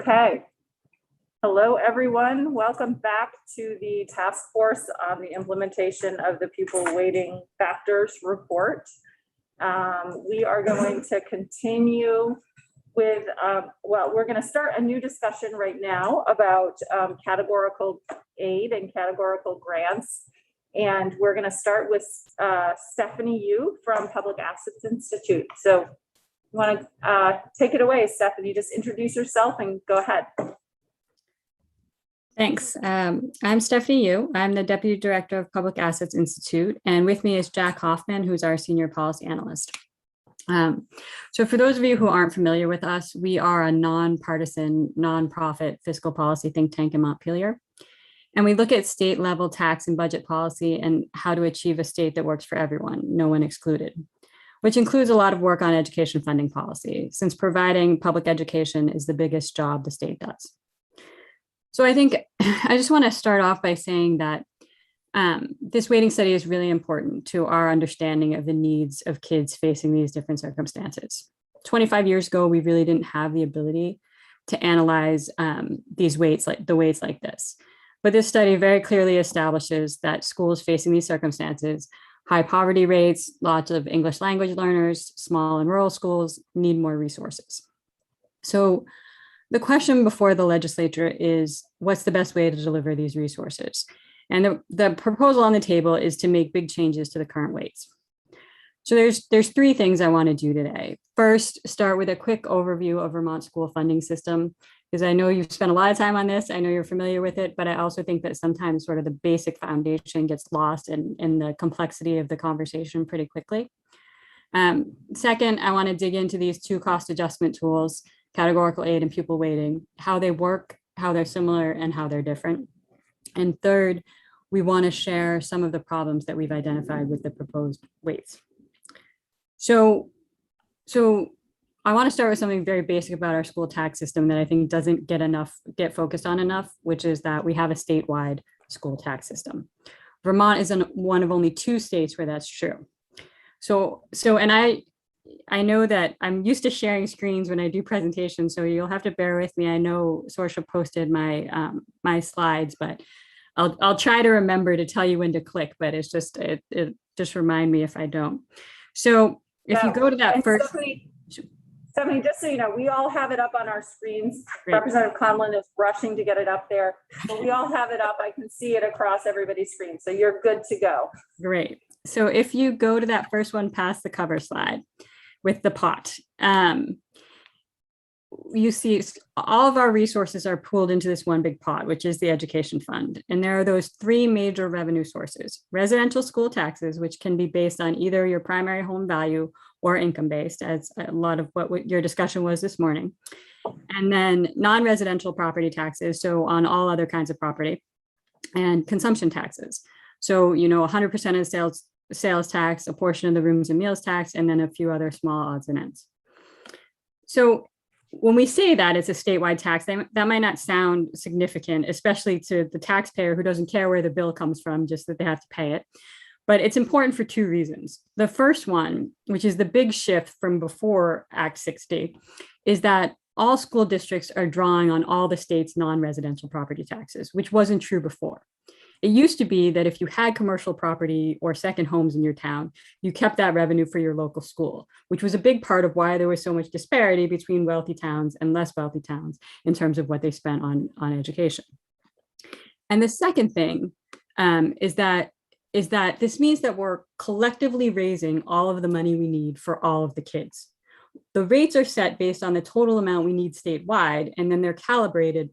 Okay. Hello, everyone. Welcome back to the task force on the implementation of the pupil weighting factors report. We are going to continue with, we're going to start a new discussion right now about categorical aid and categorical grants. And we're going to start with Stephanie Yu from Public Assets Institute. So you want to take it away, Stephanie, just introduce yourself and go ahead. Thanks. I'm Stephanie Yu. I'm the Deputy Director of Public Assets Institute, and with me is Jack Hoffman, who's our Senior Policy Analyst. So for those of you who aren't familiar with us, we are a nonpartisan, nonprofit fiscal policy think tank in Montpelier. And we look at state level tax and budget policy and how to achieve a state that works for everyone, no one excluded, which includes a lot of work on education funding policy, since providing public education is the biggest job the state does. So I think I just want to start off by saying that this weighting study is really important to our understanding of the needs of kids facing these different circumstances. 25 years ago, we really didn't have the ability to analyze these weights like this. But this study very clearly establishes that schools facing these circumstances, high poverty rates, lots of English language learners, small and rural schools need more resources. So the question before the legislature is, what's the best way to deliver these resources? And the proposal on the table is to make big changes to the current weights. So there's three things I want to do today. First, start with a quick overview of Vermont school funding system, because I know you've spent a lot of time on this. I know you're familiar with it, but I also think that sometimes sort of the basic foundation gets lost in the complexity of the conversation pretty quickly. Second, I want to dig into these two cost adjustment tools, categorical aid and pupil weighting, how they work, how they're similar, and how they're different. And third, we want to share some of the problems that we've identified with the proposed weights. So I want to start with something very basic about our school tax system that I think doesn't get focused on enough, which is that we have a statewide school tax system. Vermont is one of only 2 states where that's true. And I know that I'm used to sharing screens when I do presentations, so you'll have to bear with me. I know Sorsha posted my my slides, but I'll try to remember to tell you when to click, but it just remind me if I don't. So if you go to that first. Stephanie, just so you know, we all have it up on our screens. Great. Representative Conlon is rushing to get it up there, but we all have it up. I can see it across everybody's screen, so you're good to go. Great. So if you go to that first one past the cover slide with the pot, you see all of our resources are pooled into this one big pot, which is the education fund. And there are those 3 major revenue sources: residential school taxes, which can be based on either your primary home value or income based, as a lot of what your discussion was this morning. And then non-residential property taxes, so on all other kinds of property, and consumption taxes. So, 100% of sales tax, a portion of the rooms and meals tax, and then a few other small odds and ends. So when we say that it's a statewide tax, that might not sound significant, especially to the taxpayer who doesn't care where the bill comes from, just that they have to pay it. But it's important for 2 reasons. The first one, which is the big shift from before Act 60, is that all school districts are drawing on all the state's non-residential property taxes, which wasn't true before. It used to be that if you had commercial property or second homes in your town, you kept that revenue for your local school, which was a big part of why there was so much disparity between wealthy towns and less wealthy towns in terms of what they spent on education. And the second thing is that this means that we're collectively raising all of the money we need for all of the kids. The rates are set based on the total amount we need statewide, and then they're calibrated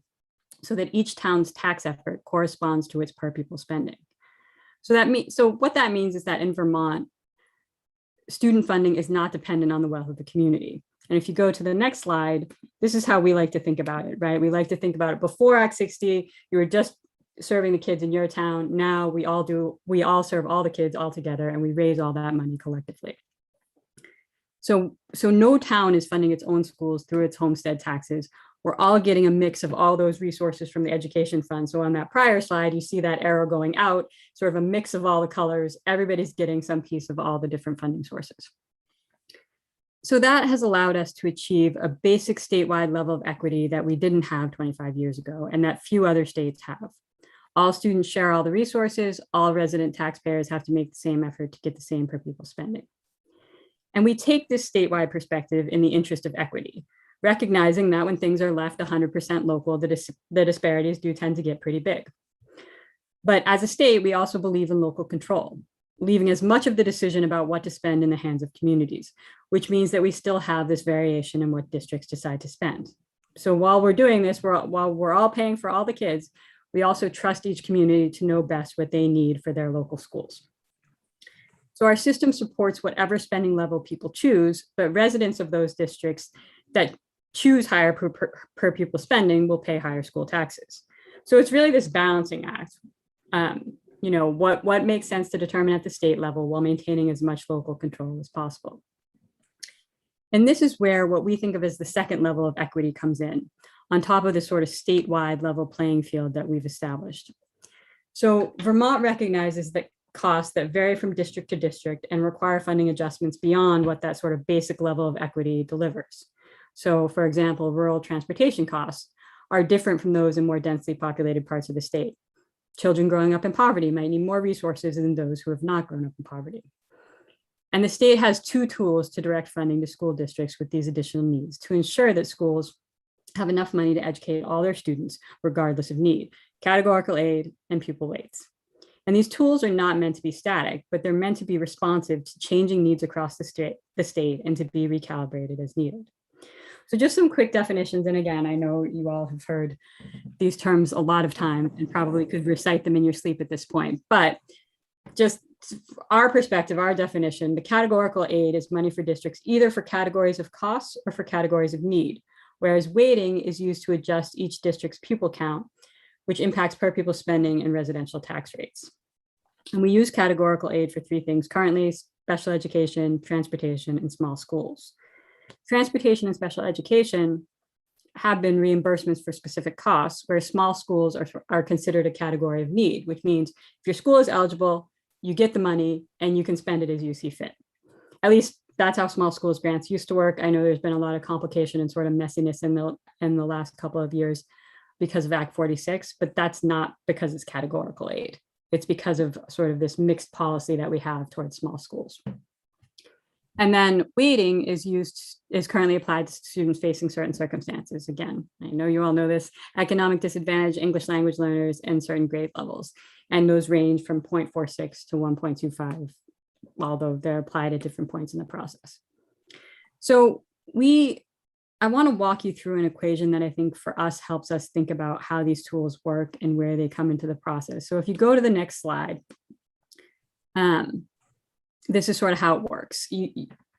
so that each town's tax effort corresponds to its per pupil spending. So what that means is that in Vermont, student funding is not dependent on the wealth of the community. And if you go to the next slide, this is how we like to think about it, right? We like to think about it before Act 60, you were just serving the kids in your town. Now we all serve all the kids all together, and we raise all that money collectively. So no town is funding its own schools through its homestead taxes. We're all getting a mix of all those resources from the education fund. So on that prior slide, you see that arrow going out, sort of a mix of all the colors. Everybody's getting some piece of all the different funding sources. So that has allowed us to achieve a basic statewide level of equity that we didn't have 25 years ago and that few other states have. All students share all the resources, all resident taxpayers have to make the same effort to get the same per pupil spending. And we take this statewide perspective in the interest of equity, recognizing that when things are left 100% local, the disparities do tend to get pretty big. But as a state, we also believe in local control, leaving as much of the decision about what to spend in the hands of communities, which means that we still have this variation in what districts decide to spend. So while we're doing this, while we're all paying for all the kids, we also trust each community to know best what they need for their local schools. So our system supports whatever spending level people choose, but residents of those districts that choose higher per pupil spending will pay higher school taxes. So it's really this balancing act. What makes sense to determine at the state level while maintaining as much local control as possible. And this is where what we think of as the second level of equity comes in, on top of this sort of statewide level playing field that we've established. So Vermont recognizes that costs that vary from district to district and require funding adjustments beyond what that sort of basic level of equity delivers. So for example, rural transportation costs are different from those in more densely populated parts of the state. Children growing up in poverty might need more resources than those who have not grown up in poverty. And the state has two tools to direct funding to school districts with these additional needs to ensure that schools have enough money to educate all their students, regardless of need: categorical aid and pupil weights. And these tools are not meant to be static, but they're meant to be responsive to changing needs across the state and to be recalibrated as needed. So just some quick definitions. And again, I know you all have heard these terms a lot of time and probably could recite them in your sleep at this point, but just our perspective, our definition, the categorical aid is money for districts either for categories of costs or for categories of need, whereas weighting is used to adjust each district's pupil count, which impacts per pupil spending and residential tax rates. And we use categorical aid for three things currently: special education, transportation, and small schools. Transportation and special education have been reimbursements for specific costs, whereas small schools are considered a category of need, which means if your school is eligible, you get the money and you can spend it as you see fit. At least that's how small schools grants used to work. I know there's been a lot of complication and sort of messiness in the last couple of years because of Act 46, but that's not because it's categorical aid. It's because of sort of this mixed policy that we have towards small schools. And then weighting is currently applied to students facing certain circumstances. Again, I know you all know this: economic disadvantage, English language learners, and certain grade levels. And those range from 0.46 to 1.25, although they're applied at different points in the process. So I want to walk you through an equation that I think for us helps us think about how these tools work and where they come into the process. So if you go to the next slide, this is sort of how it works.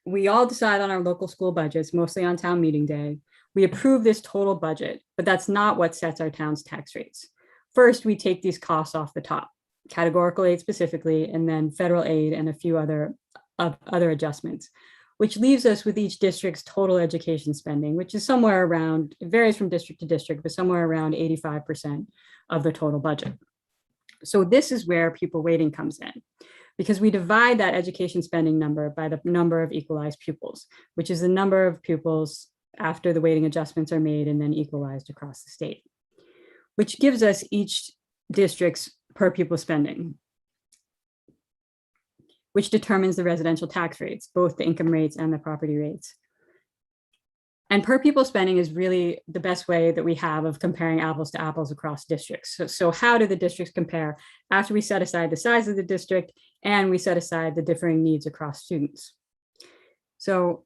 We all decide on our local school budgets, mostly on town meeting day. We approve this total budget, but that's not what sets our town's tax rates. First, we take these costs off the top, categorical aid specifically, and then federal aid and a few other adjustments, which leaves us with each district's total education spending, which is somewhere around, it varies from district to district, but somewhere around 85% of the total budget. So this is where pupil weighting comes in, because we divide that education spending number by the number of equalized pupils, which is the number of pupils after the weighting adjustments are made and then equalized across the state, which gives us each district's per pupil spending, which determines the residential tax rates, both the income rates and the property rates. And per pupil spending is really the best way that we have of comparing apples to apples across districts. So how do the districts compare after we set aside the size of the district and we set aside the differing needs across students? So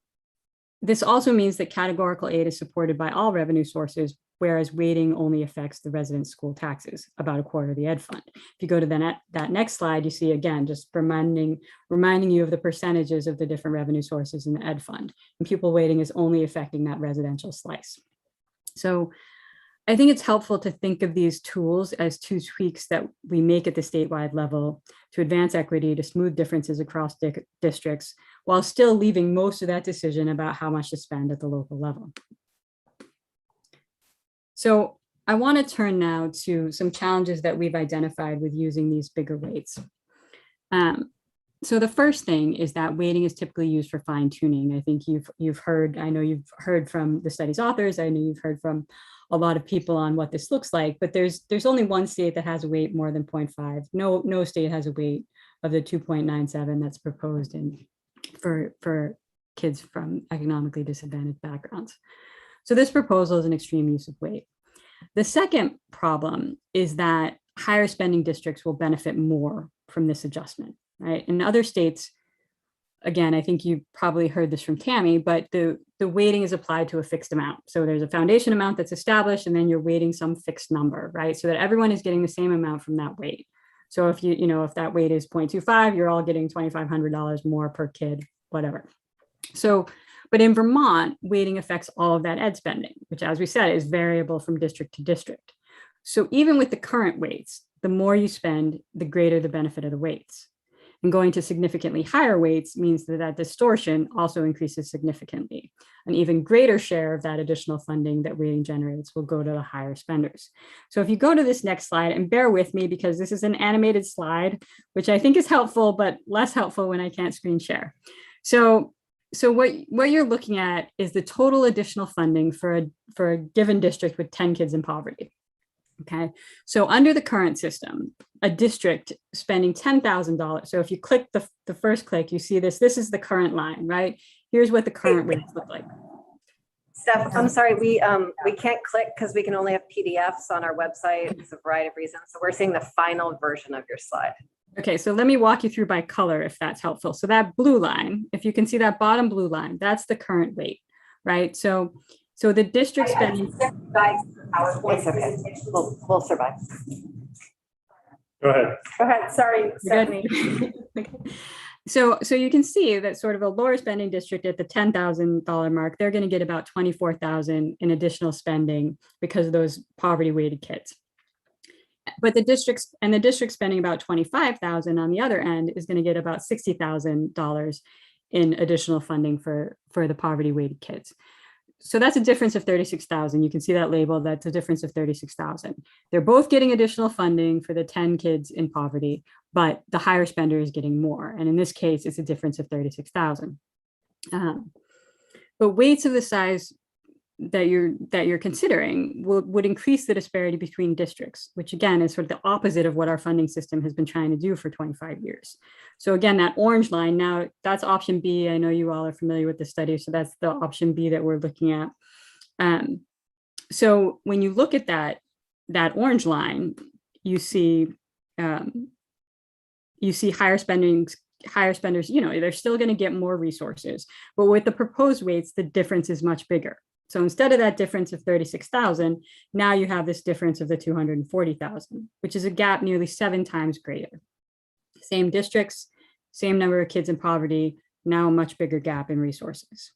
this also means that categorical aid is supported by all revenue sources, whereas weighting only affects the resident school taxes, about a quarter of the ed fund. If you go to that next slide, you see, again, just reminding you of the percentages of the different revenue sources in the ed fund. And pupil weighting is only affecting that residential slice. So I think it's helpful to think of these tools as two tweaks that we make at the statewide level to advance equity, to smooth differences across districts, while still leaving most of that decision about how much to spend at the local level. So I want to turn now to some challenges that we've identified with using these bigger weights. So the first thing is that weighting is typically used for fine tuning. I think you've heard, I know you've heard from the study's authors, I know you've heard from a lot of people on what this looks like, but there's only one state that has a weight more than 0.5. No state has a weight of the 2.97 that's proposed for kids from economically disadvantaged backgrounds. So this proposal is an extreme use of weight. The second problem is that higher spending districts will benefit more from this adjustment, right? In other states, again, I think you probably heard this from Tammy, but the weighting is applied to a fixed amount. So there's a foundation amount that's established, and then you're weighting some fixed number, right? So that everyone is getting the same amount from that weight. So if if that weight is 0.25, you're all getting $2,500 more per kid, whatever. So, but in Vermont, weighting affects all of that ed spending, which, as we said, is variable from district to district. So even with the current weights, the more you spend, the greater the benefit of the weights. And going to significantly higher weights means that distortion also increases significantly. An even greater share of that additional funding that weighting generates will go to the higher spenders. So if you go to this next slide, and bear with me because this is an animated slide, which I think is helpful, but less helpful when I can't screen share. So what you're looking at is the total additional funding for a given district with 10 kids in poverty. Okay, so under the current system, a district spending $10,000. So if you click the first click, you see this is the current line, right? Here's what the current rates look like. Steph, I'm sorry, we can't click because we can only have PDFs on our website. It's a variety of reasons. So we're seeing the final version of your slide. Okay, so let me walk you through by color if that's helpful. So that blue line, if you can see that bottom blue line, that's the current rate, right? So the district spending. It's okay. We'll survive. Go ahead. Go ahead, sorry, Stephanie. Okay. So you can see that sort of a lower spending district at the $10,000 mark, they're going to get about $24,000 in additional spending because of those poverty weighted kids. But the district spending about $25,000 on the other end is going to get about $60,000 in additional funding for the poverty weighted kids. So that's a difference of $36,000. You can see that label. That's a difference of $36,000. They're both getting additional funding for the 10 kids in poverty, but the higher spender is getting more. And in this case, it's a difference of $36,000. But weights of the size that you're considering would increase the disparity between districts, which again is sort of the opposite of what our funding system has been trying to do for 25 years. So again, that orange line, now that's option B. I know you all are familiar with the study, so that's the option B that we're looking at. So when you look at that orange line, you see higher spenders, they're still going to get more resources, but with the proposed weights, the difference is much bigger. So instead of that difference of 36,000, now you have this difference of the 240,000, which is a gap nearly 7 times greater. Same districts, same number of kids in poverty, now a much bigger gap in resources.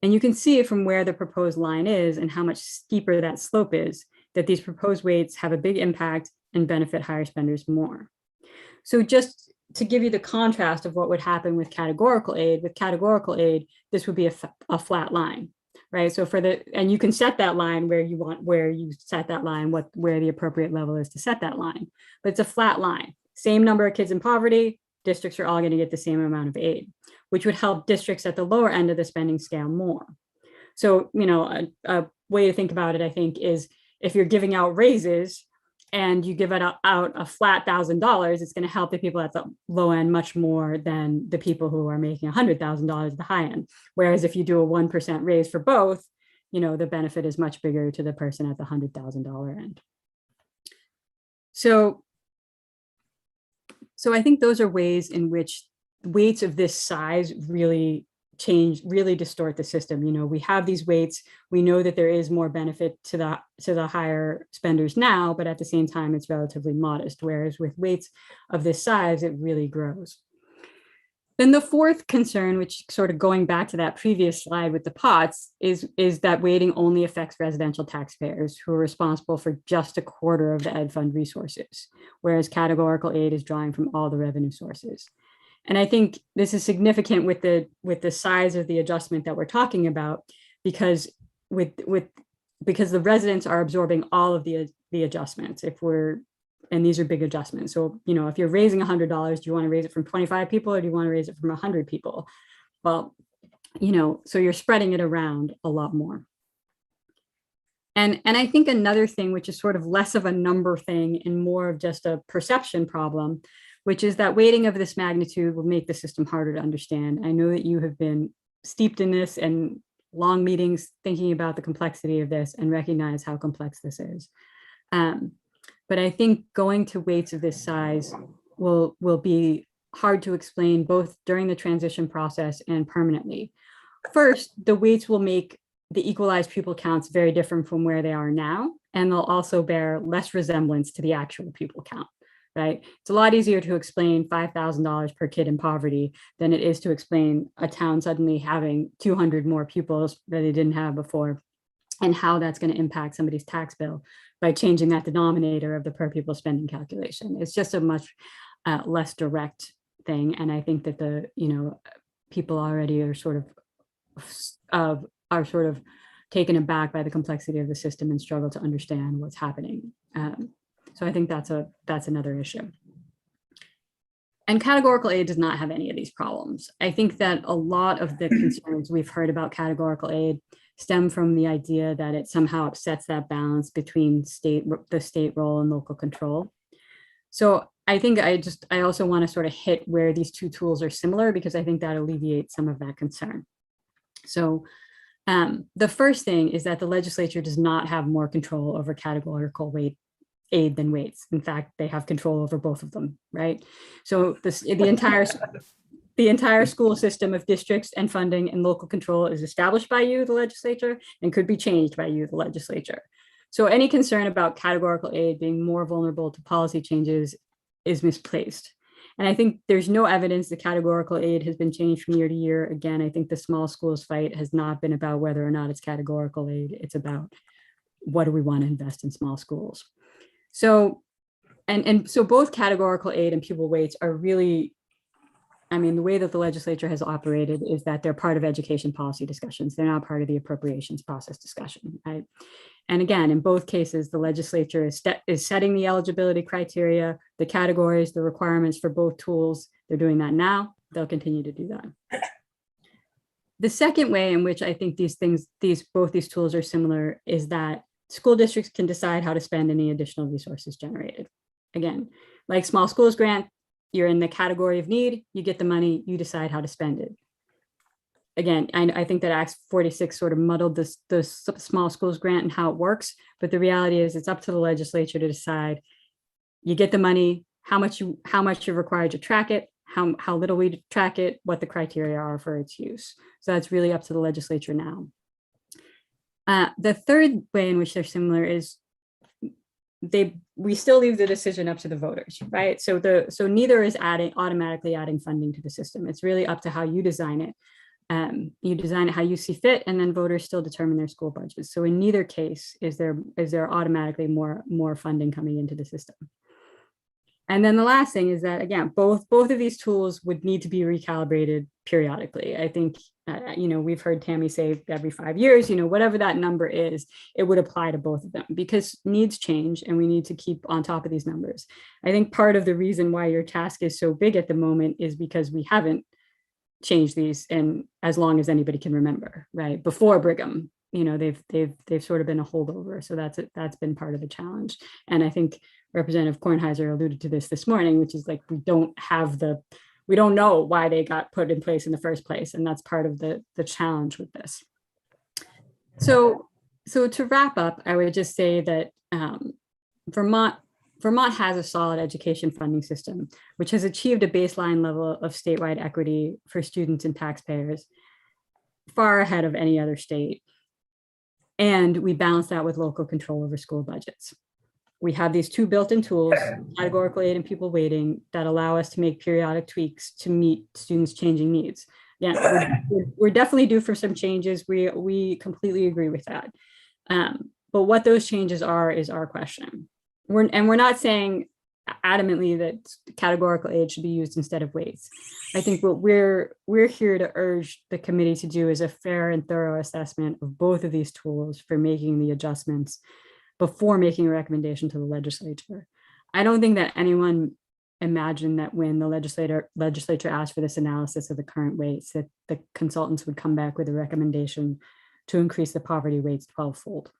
And you can see from where the proposed line is and how much steeper that slope is, that these proposed weights have a big impact and benefit higher spenders more. So just to give you the contrast of what would happen with categorical aid, this would be a flat line. Right. So and you can set that line where you set that line, where the appropriate level is to set that line. But it's a flat line. Same number of kids in poverty, districts are all going to get the same amount of aid, which would help districts at the lower end of the spending scale more. So, a way to think about it, I think, is if you're giving out raises and you give out a flat $1,000, it's going to help the people at the low end much more than the people who are making $100,000 at the high end. Whereas if you do a 1% raise for both, the benefit is much bigger to the person at the $100,000 end. So I think those are ways in which weights of this size really distort the system. We have these weights. We know that there is more benefit to the higher spenders now, but at the same time, it's relatively modest. Whereas with weights of this size, it really grows. Then the fourth concern, which sort of going back to that previous slide with the pots, is that weighting only affects residential taxpayers who are responsible for just a quarter of the ed fund resources, whereas categorical aid is drawing from all the revenue sources. And I think this is significant with the size of the adjustment that we're talking about, because the residents are absorbing all of the adjustments. If and these are big adjustments. So, you know, if you're raising $100, do you want to raise it from 25 people or do you want to raise it from 100 people? Well, you know, so you're spreading it around a lot more. And I think another thing, which is sort of less of a number thing and more of just a perception problem, which is that weighting of this magnitude will make the system harder to understand. I know that you have been steeped in this and long meetings thinking about the complexity of this and recognize how complex this is. But I think going to weights of this size will be hard to explain both during the transition process and permanently. First, the weights will make the equalized pupil counts very different from where they are now, and they'll also bear less resemblance to the actual pupil count, right? It's a lot easier to explain $5,000 per kid in poverty than it is to explain a town suddenly having 200 more pupils that they didn't have before, and how that's going to impact somebody's tax bill by changing that denominator of the per pupil spending calculation. It's just a much less direct thing, and I think that the, you know, people already are sort of taken aback by the complexity of the system and struggle to understand what's happening. So I think that's another issue. And categorical aid does not have any of these problems. I think that a lot of the concerns we've heard about categorical aid stem from the idea that it somehow upsets that balance between the state role and local control. So I think I also want to sort of hit where these two tools are similar, because I think that alleviates some of that concern. So the first thing is that the legislature does not have more control over categorical aid than weights. In fact, they have control over both of them, right? So the entire school system of districts and funding and local control is established by you, the legislature, and could be changed by you, the legislature. So any concern about categorical aid being more vulnerable to policy changes is misplaced. And I think there's no evidence that categorical aid has been changed from year to year. Again, I think the small schools fight has not been about whether or not it's categorical aid. It's about what do we want to invest in small schools. So, and so both categorical aid and pupil weights are really, I mean, the way that the legislature has operated is that they're part of education policy discussions. They're not part of the appropriations process discussion, right? And again, in both cases, the legislature is setting the eligibility criteria, the categories, the requirements for both tools. They're doing that now. They'll continue to do that. The second way in which I think both these tools are similar is that school districts can decide how to spend any additional resources generated. Again, like small schools grant, you're in the category of need, you get the money, you decide how to spend it. Again, I think that Act 46 sort of muddled the small schools grant and how it works, but the reality is it's up to the legislature to decide. You get the money, how much you're required to track it, how little we track it, what the criteria are for its use. So that's really up to the legislature now. The third way in which they're similar is we still leave the decision up to the voters, right? So neither is automatically adding funding to the system. It's really up to how you design it. You design it how you see fit, and then voters still determine their school budgets. So in neither case is there automatically more funding coming into the system. And then the last thing is that, again, both of these tools would need to be recalibrated periodically. I think, we've heard Tammy say every 5 years, whatever that number is, it would apply to both of them because needs change and we need to keep on top of these numbers. I think part of the reason why your task is so big at the moment is because we haven't changed these in as long as anybody can remember, right? Before Brigham, they've sort of been a holdover. So that's been part of the challenge. And I think Representative Kornheiser alluded to this morning, which is like, we don't know why they got put in place in the first place. And that's part of the challenge with this. So to wrap up, I would just say that Vermont has a solid education funding system, which has achieved a baseline level of statewide equity for students and taxpayers, far ahead of any other state. And we balance that with local control over school budgets. We have these two built-in tools, categorical aid and pupil weighting, that allow us to make periodic tweaks to meet students' changing needs. Yeah, we're definitely due for some changes. We completely agree with that. But what those changes are is our question. We're not saying adamantly that categorical aid should be used instead of weights. I think what we're here to urge the committee to do is a fair and thorough assessment of both of these tools for making the adjustments before making a recommendation to the legislature. I don't think that anyone imagined that when the legislature asked for this analysis of the current weights, that the consultants would come back with a recommendation to increase the poverty weights 12-fold.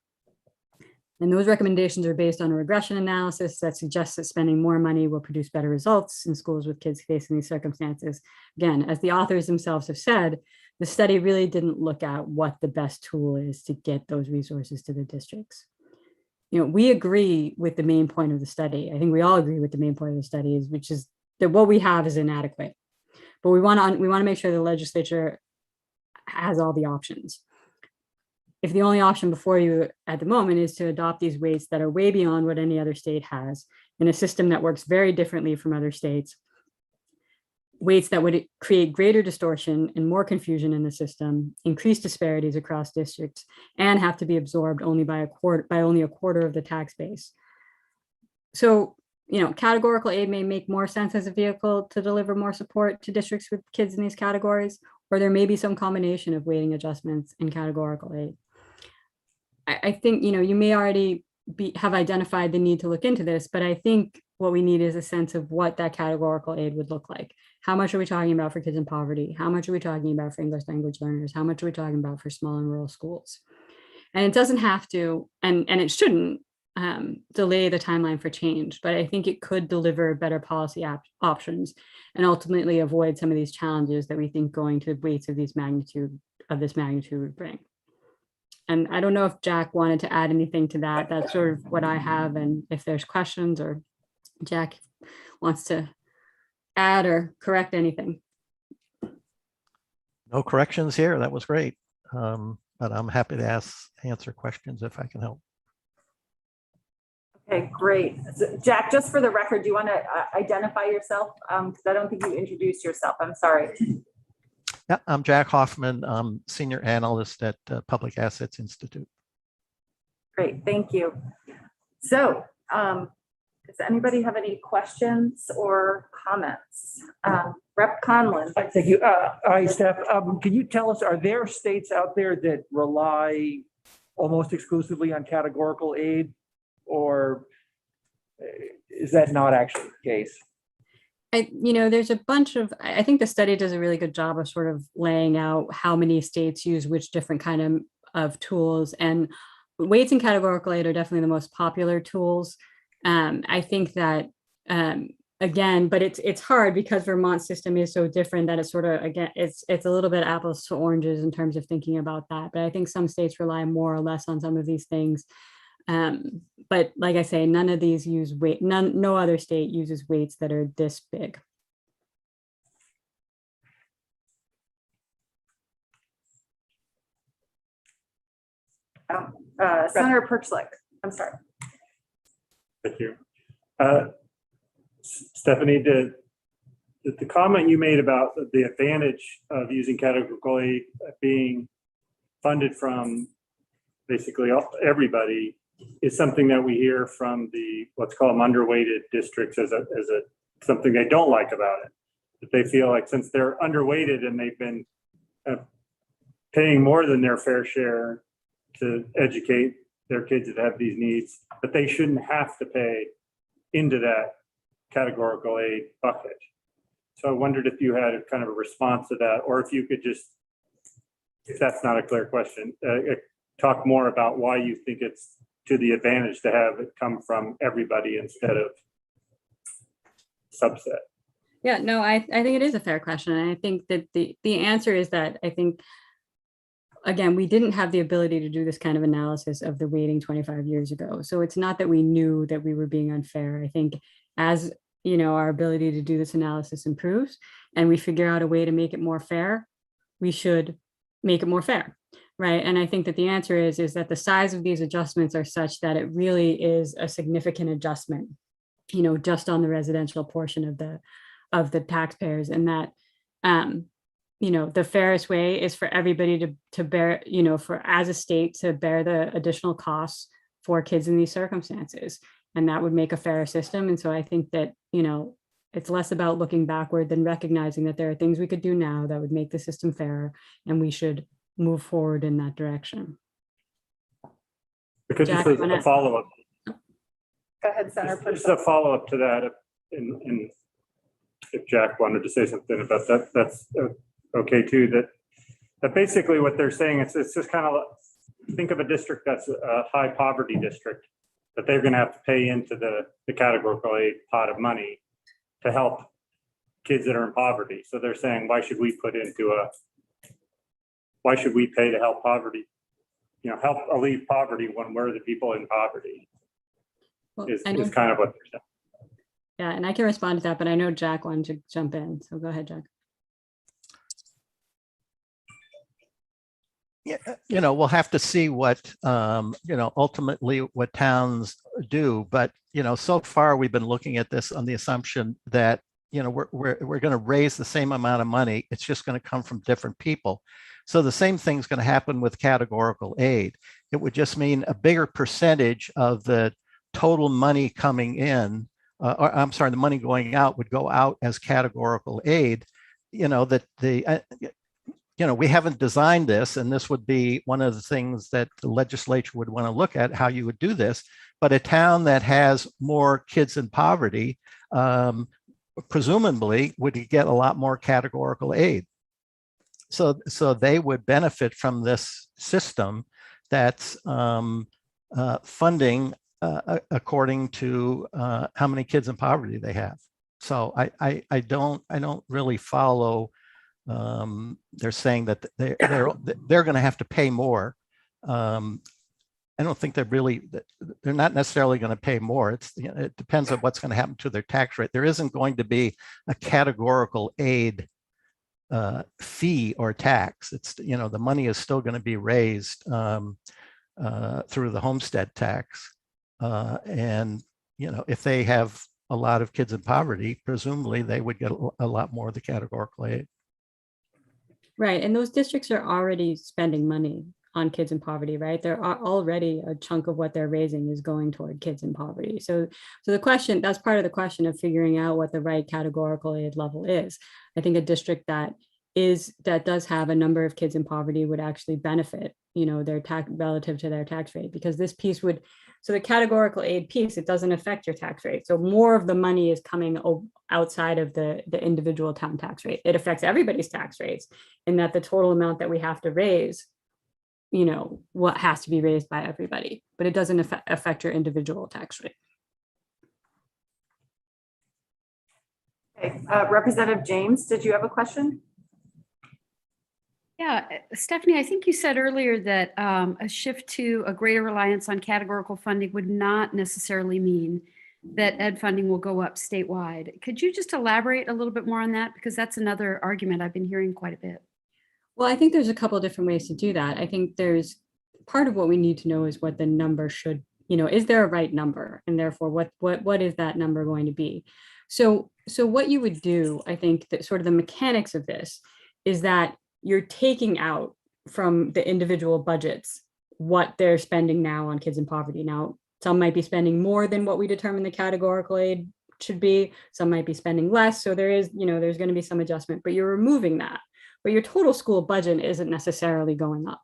And those recommendations are based on a regression analysis that suggests that spending more money will produce better results in schools with kids facing these circumstances. Again, as the authors themselves have said, the study really didn't look at what the best tool is to get those resources to the districts. We agree with the main point of the study. I think we all agree with the main point of the study, which is that what we have is inadequate. But we want to make sure the legislature has all the options. If the only option before you at the moment is to adopt these weights that are way beyond what any other state has, in a system that works very differently from other states, weights that would create greater distortion and more confusion in the system, increase disparities across districts, and have to be absorbed only by only a quarter of the tax base. So, categorical aid may make more sense as a vehicle to deliver more support to districts with kids in these categories, or there may be some combination of weighting adjustments and categorical aid. I think, you may already have identified the need to look into this, but I think what we need is a sense of what that categorical aid would look like. How much are we talking about for kids in poverty? How much are we talking about for English language learners? How much are we talking about for small and rural schools? And it doesn't have to, and it shouldn't delay the timeline for change, but I think it could deliver better policy options and ultimately avoid some of these challenges that we think going to weights of this magnitude would bring. And I don't know if Jack wanted to add anything to that. That's sort of what I have. And if there's questions or Jack wants to add or correct anything. No corrections here. That was great. But I'm happy to answer questions if I can help. Okay, great. So, Jack, just for the record, do you want to identify yourself? Because I don't think you introduced yourself. I'm sorry. Yeah, I'm Jack Hoffman. I'm Senior Analyst at Public Assets Institute. Great, thank you. So, does anybody have any questions or comments? Rep. Conlon. Thank you. Hi, Steph. Can you tell us, are there states out there that rely almost exclusively on categorical aid, or is that not actually the case? There's a bunch of, I think the study does a really good job of sort of laying out how many states use which different kind of tools, and weights and categorical aid are definitely the most popular tools. I think that, again, but it's hard because Vermont's system is so different that it's sort of, again, it's a little bit apples to oranges in terms of thinking about that. But I think some states rely more or less on some of these things. But like I say, none of these use weight, no other state uses weights that are this big. Senator Perchlik, I'm sorry. Thank you. Stephanie, the comment you made about the advantage of using categorical aid being funded from basically everybody is something that we hear from the, let's call them underweighted districts as something they don't like about it. That they feel like since they're underweighted and they've been paying more than their fair share to educate their kids that have these needs, that they shouldn't have to pay into that categorical aid bucket. So I wondered if you had a kind of a response to that, or if you could just, if that's not a clear question, talk more about why you think it's to the advantage to have it come from everybody instead of subset. Yeah, no, I think it is a fair question. And I think that the answer is that I think, again, we didn't have the ability to do this kind of analysis of the weighting 25 years ago. So it's not that we knew that we were being unfair. I think as our ability to do this analysis improves and we figure out a way to make it more fair, we should make it more fair. Right. And I think that the answer is that the size of these adjustments are such that it really is a significant adjustment, just on the residential portion of the taxpayers, and that, the fairest way is for everybody to bear, for as a state to bear the additional costs for kids in these circumstances. And that would make a fairer system. And so I think that, it's less about looking backward than recognizing that there are things we could do now that would make the system fairer, and we should move forward in that direction. Because Jack, this is a follow-up. Go ahead, Senator. Just a follow-up to that, and if Jack wanted to say something about that, that's okay too, that basically what they're saying, it's just kind of, think of a district that's a high poverty district, that they're gonna have to pay into the categorical aid pot of money to help kids that are in poverty. So they're saying, why should we pay to help poverty? Help alleviate poverty when we're the people in poverty, Well, is I know- kind of what they're saying. Yeah, and I can respond to that, but I know Jack wanted to jump in. So go ahead, Jack. Yeah, we'll have to see what, ultimately what towns do. But, so far we've been looking at this on the assumption that, we're going to raise the same amount of money. It's just going to come from different people. So the same thing's going to happen with categorical aid. It would just mean a bigger percentage of the total money coming in, the money going out would go out as categorical aid. We haven't designed this, and this would be one of the things that the legislature would want to look at, how you would do this. But a town that has more kids in poverty, presumably would get a lot more categorical aid. So they would benefit from this system that's funding according to how many kids in poverty they have. So I don't really follow. They're saying that they're going to have to pay more. I don't think they're not necessarily going to pay more. It depends on what's going to happen to their tax rate. There isn't going to be a categorical aid fee or tax. It's, the money is still going to be raised through the homestead tax. And, if they have a lot of kids in poverty, presumably they would get a lot more of the categorical aid. Right, and those districts are already spending money on kids in poverty, right? There are already a chunk of what they're raising is going toward kids in poverty. So the question, that's part of the question of figuring out what the right categorical aid level is. I think a district that does have a number of kids in poverty would actually benefit, their tax relative to their tax rate, because this piece would, so the categorical aid piece, it doesn't affect your tax rate. So more of the money is coming outside of the individual town tax rate. It affects everybody's tax rates in that the total amount that we have to raise, what has to be raised by everybody, but it doesn't affect your individual tax rate. Okay, Representative James, did you have a question? Yeah, Stephanie, I think you said earlier that a shift to a greater reliance on categorical funding would not necessarily mean that ed funding will go up statewide. Could you just elaborate a little bit more on that? Because that's another argument I've been hearing quite a bit. Well, I think there's a couple of different ways to do that. I think there's part of what we need to know is what the number should, is there a right number? And therefore, what is that number going to be? So what you would do, I think that sort of the mechanics of this is that you're taking out from the individual budgets what they're spending now on kids in poverty. Now, some might be spending more than what we determine the categorical aid should be. Some might be spending less. So there is, there's going to be some adjustment, but you're removing that. But your total school budget isn't necessarily going up,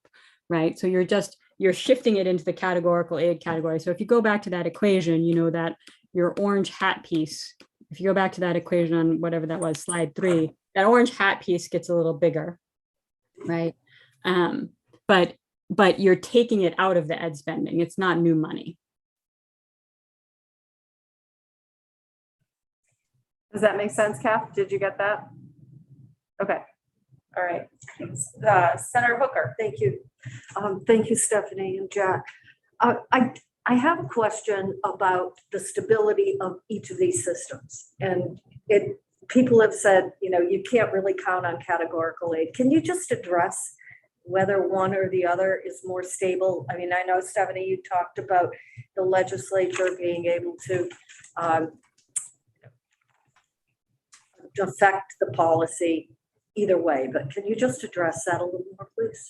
right? So you're shifting it into the categorical aid category. So if you go back to that equation, that your orange hat piece, if you go back to that equation on whatever that was, slide 3, that orange hat piece gets a little bigger, right? But you're taking it out of the ed spending. It's not new money. Does that make sense, Kath? Did you get that? Okay. All right. Senator Hooker. Thank you. Thank you, Stephanie and Jack. I have a question about the stability of each of these systems. And people have said, you can't really count on categorical aid. Can you just address whether one or the other is more stable? I mean, I know, Stephanie, you talked about the legislature being able to affect the policy either way, but can you just address that a little more, please?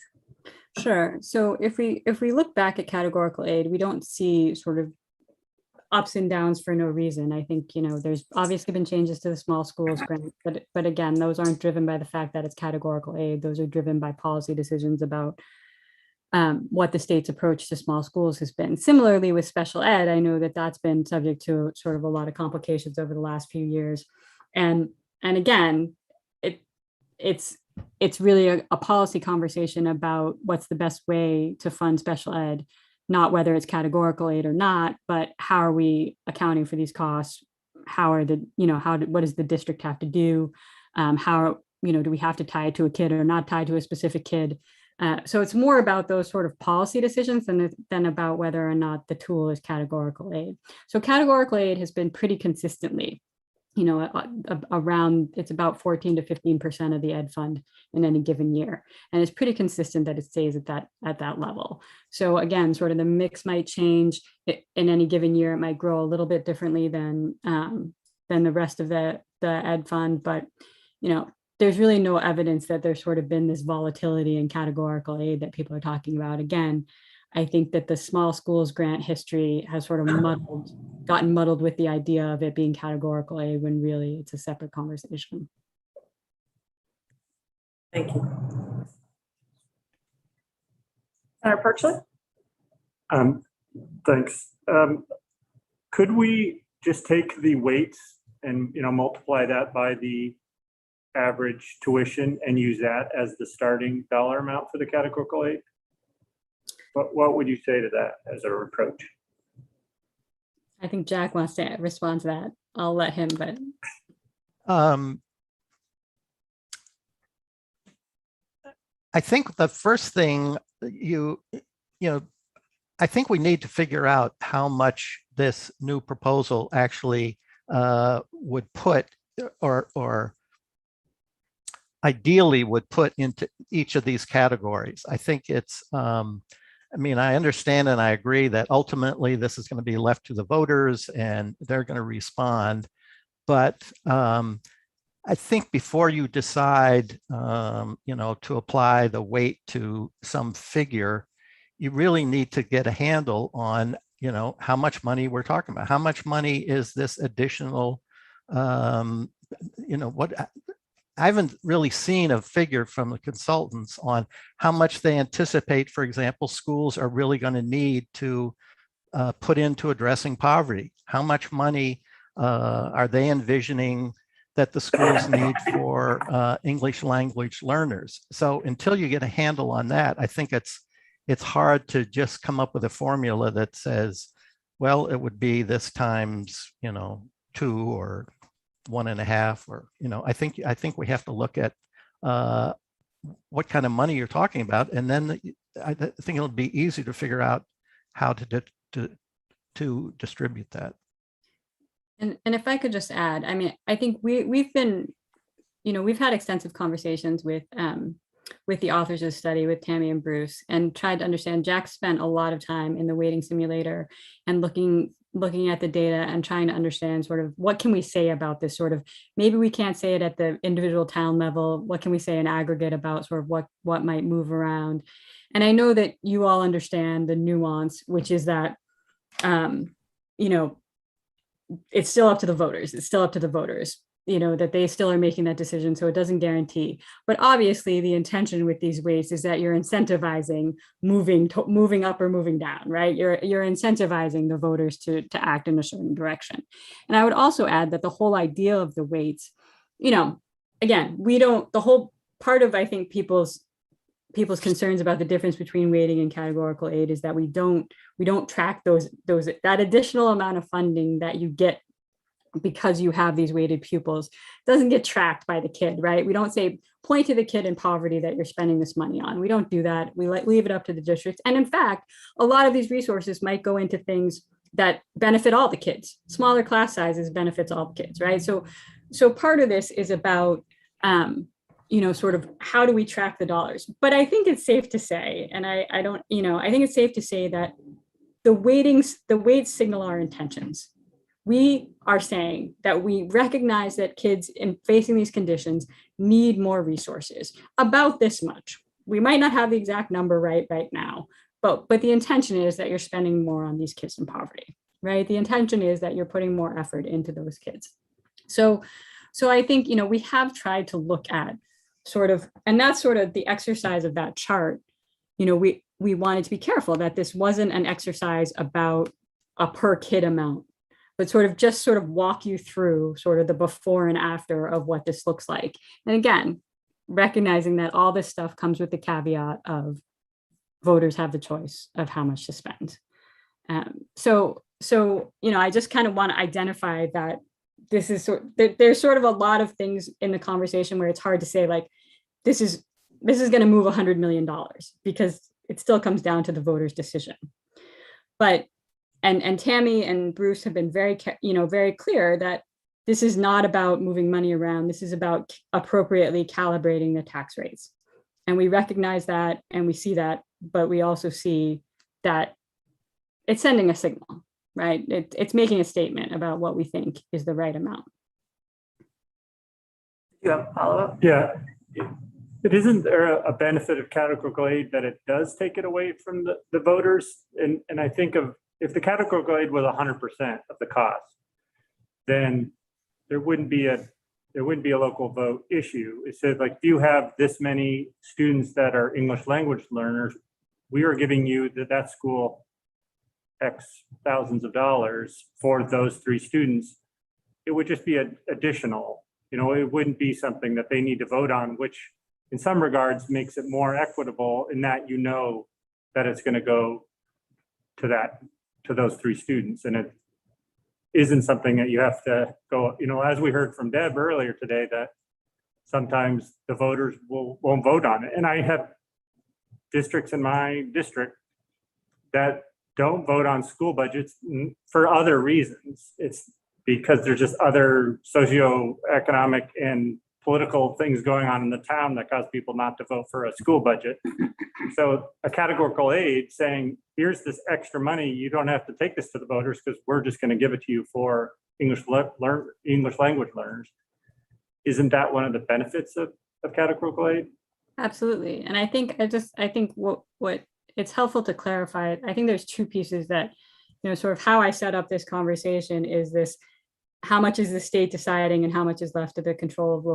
Sure. So if we look back at categorical aid, we don't see sort of ups and downs for no reason. I think, there's obviously been changes to the small schools grant, but again, those aren't driven by the fact that it's categorical aid. Those are driven by policy decisions about what the state's approach to small schools has been. Similarly with special ed, I know that that's been subject to sort of a lot of complications over the last few years. And again, it's really a policy conversation about what's the best way to fund special ed, not whether it's categorical aid or not, but how are we accounting for these costs? How are the, what does the district have to do? How, do we have to tie it to a kid or not tie to a specific kid? So it's more about those sort of policy decisions than about whether or not the tool is categorical aid. So categorical aid has been pretty consistently, around, it's about 14 to 15% of the ed fund in any given year. And it's pretty consistent that it stays at that level. So again, sort of the mix might change in any given year. It might grow a little bit differently than the rest of the ed fund, but, there's really no evidence that there's sort of been this volatility in categorical aid that people are talking about. Again, I think that the small schools grant history has sort of gotten muddled with the idea of it being categorical aid when really it's a separate conversation. Thank you. Senator Perchley? Thanks. Could we just take the weights and, multiply that by the average tuition and use that as the starting dollar amount for the categorical aid? What would you say to that as a approach? I think Jack wants to respond to that. I'll let him, but. I think the first thing I think we need to figure out how much this new proposal actually would put or ideally would put into each of these categories. I think it's, I understand and I agree that ultimately this is going to be left to the voters and they're going to respond. But I think before you decide, to apply the weight to some figure, you really need to get a handle on, how much money we're talking about. How much money is this additional, I haven't really seen a figure from the consultants on how much they anticipate, for example, schools are really going to need to put into addressing poverty. How much money are they envisioning that the schools need for English language learners? So until you get a handle on that, I think it's hard to just come up with a formula that says, well, it would be this times, 2 or 1.5, or, I think we have to look at what kind of money you're talking about. And then I think it'll be easy to figure out how to distribute that. And if I could just add, I think we've been, we've had extensive conversations with the authors of the study, with Tammy and Bruce, and tried to understand. Jack spent a lot of time in the weighting simulator and looking at the data and trying to understand sort of what can we say about this sort of, maybe we can't say it at the individual town level. What can we say in aggregate about sort of what might move around? And I know that you all understand the nuance, which is that, it's still up to the voters. It's still up to the voters, that they still are making that decision. So it doesn't guarantee. But obviously the intention with these weights is that you're incentivizing moving up or moving down, right? You're incentivizing the voters to act in a certain direction. And I would also add that the whole idea of the weights, again, the whole part of, I think, people's concerns about the difference between weighting and categorical aid is that we don't track that additional amount of funding that you get because you have these weighted pupils doesn't get tracked by the kid, right? We don't say, point to the kid in poverty that you're spending this money on. We don't do that. We leave it up to the districts. And in fact, a lot of these resources might go into things that benefit all the kids. Smaller class sizes benefits all the kids, right? So part of this is about, sort of how do we track the dollars? But I think it's safe to say, and I think it's safe to say that the weights signal our intentions. We are saying that we recognize that kids in facing these conditions need more resources, about this much. We might not have the exact number right now, but the intention is that you're spending more on these kids in poverty, right? The intention is that you're putting more effort into those kids. So I think, we have tried to look at sort of, and that's sort of the exercise of that chart. we wanted to be careful that this wasn't an exercise about a per kid amount, but sort of walk you through sort of the before and after of what this looks like. And again, recognizing that all this stuff comes with the caveat of voters have the choice of how much to spend. So, I just kind of want to identify that this is there's sort of a lot of things in the conversation where it's hard to say like, this is going to move $100 million, because it still comes down to the voters' decision. But, and Tammy and Bruce have been very clear that this is not about moving money around. This is about appropriately calibrating the tax rates. And we recognize that, and we see that, but we also see that it's sending a signal, right? It's making a statement about what we think is the right amount. You have a follow-up? Yeah. It isn't there a benefit of categorical aid that it does take it away from the voters? And I think of, if the categorical aid was 100% of the cost, then there wouldn't be a local vote issue. It says like, if you have this many students that are English language learners, we are giving you that school X thousands of dollars for those 3 students. It would just be additional, it wouldn't be something that they need to vote on, which in some regards makes it more equitable in that that it's going to go to those 3 students. And it isn't something that you have to go, as we heard from Deb earlier today, that sometimes the voters won't vote on it. And I have districts in my district that don't vote on school budgets for other reasons. It's because there's just other socioeconomic and political things going on in the town that cause people not to vote for a school budget. So a categorical aid saying, here's this extra money, you don't have to take this to the voters because we're just going to give it to you for English language learners. Isn't that one of the benefits of categorical aid? Absolutely. And I think what it's helpful to clarify, I think there's 2 pieces that, sort of how I set up this conversation is this: how much is the state deciding and how much is left to the control of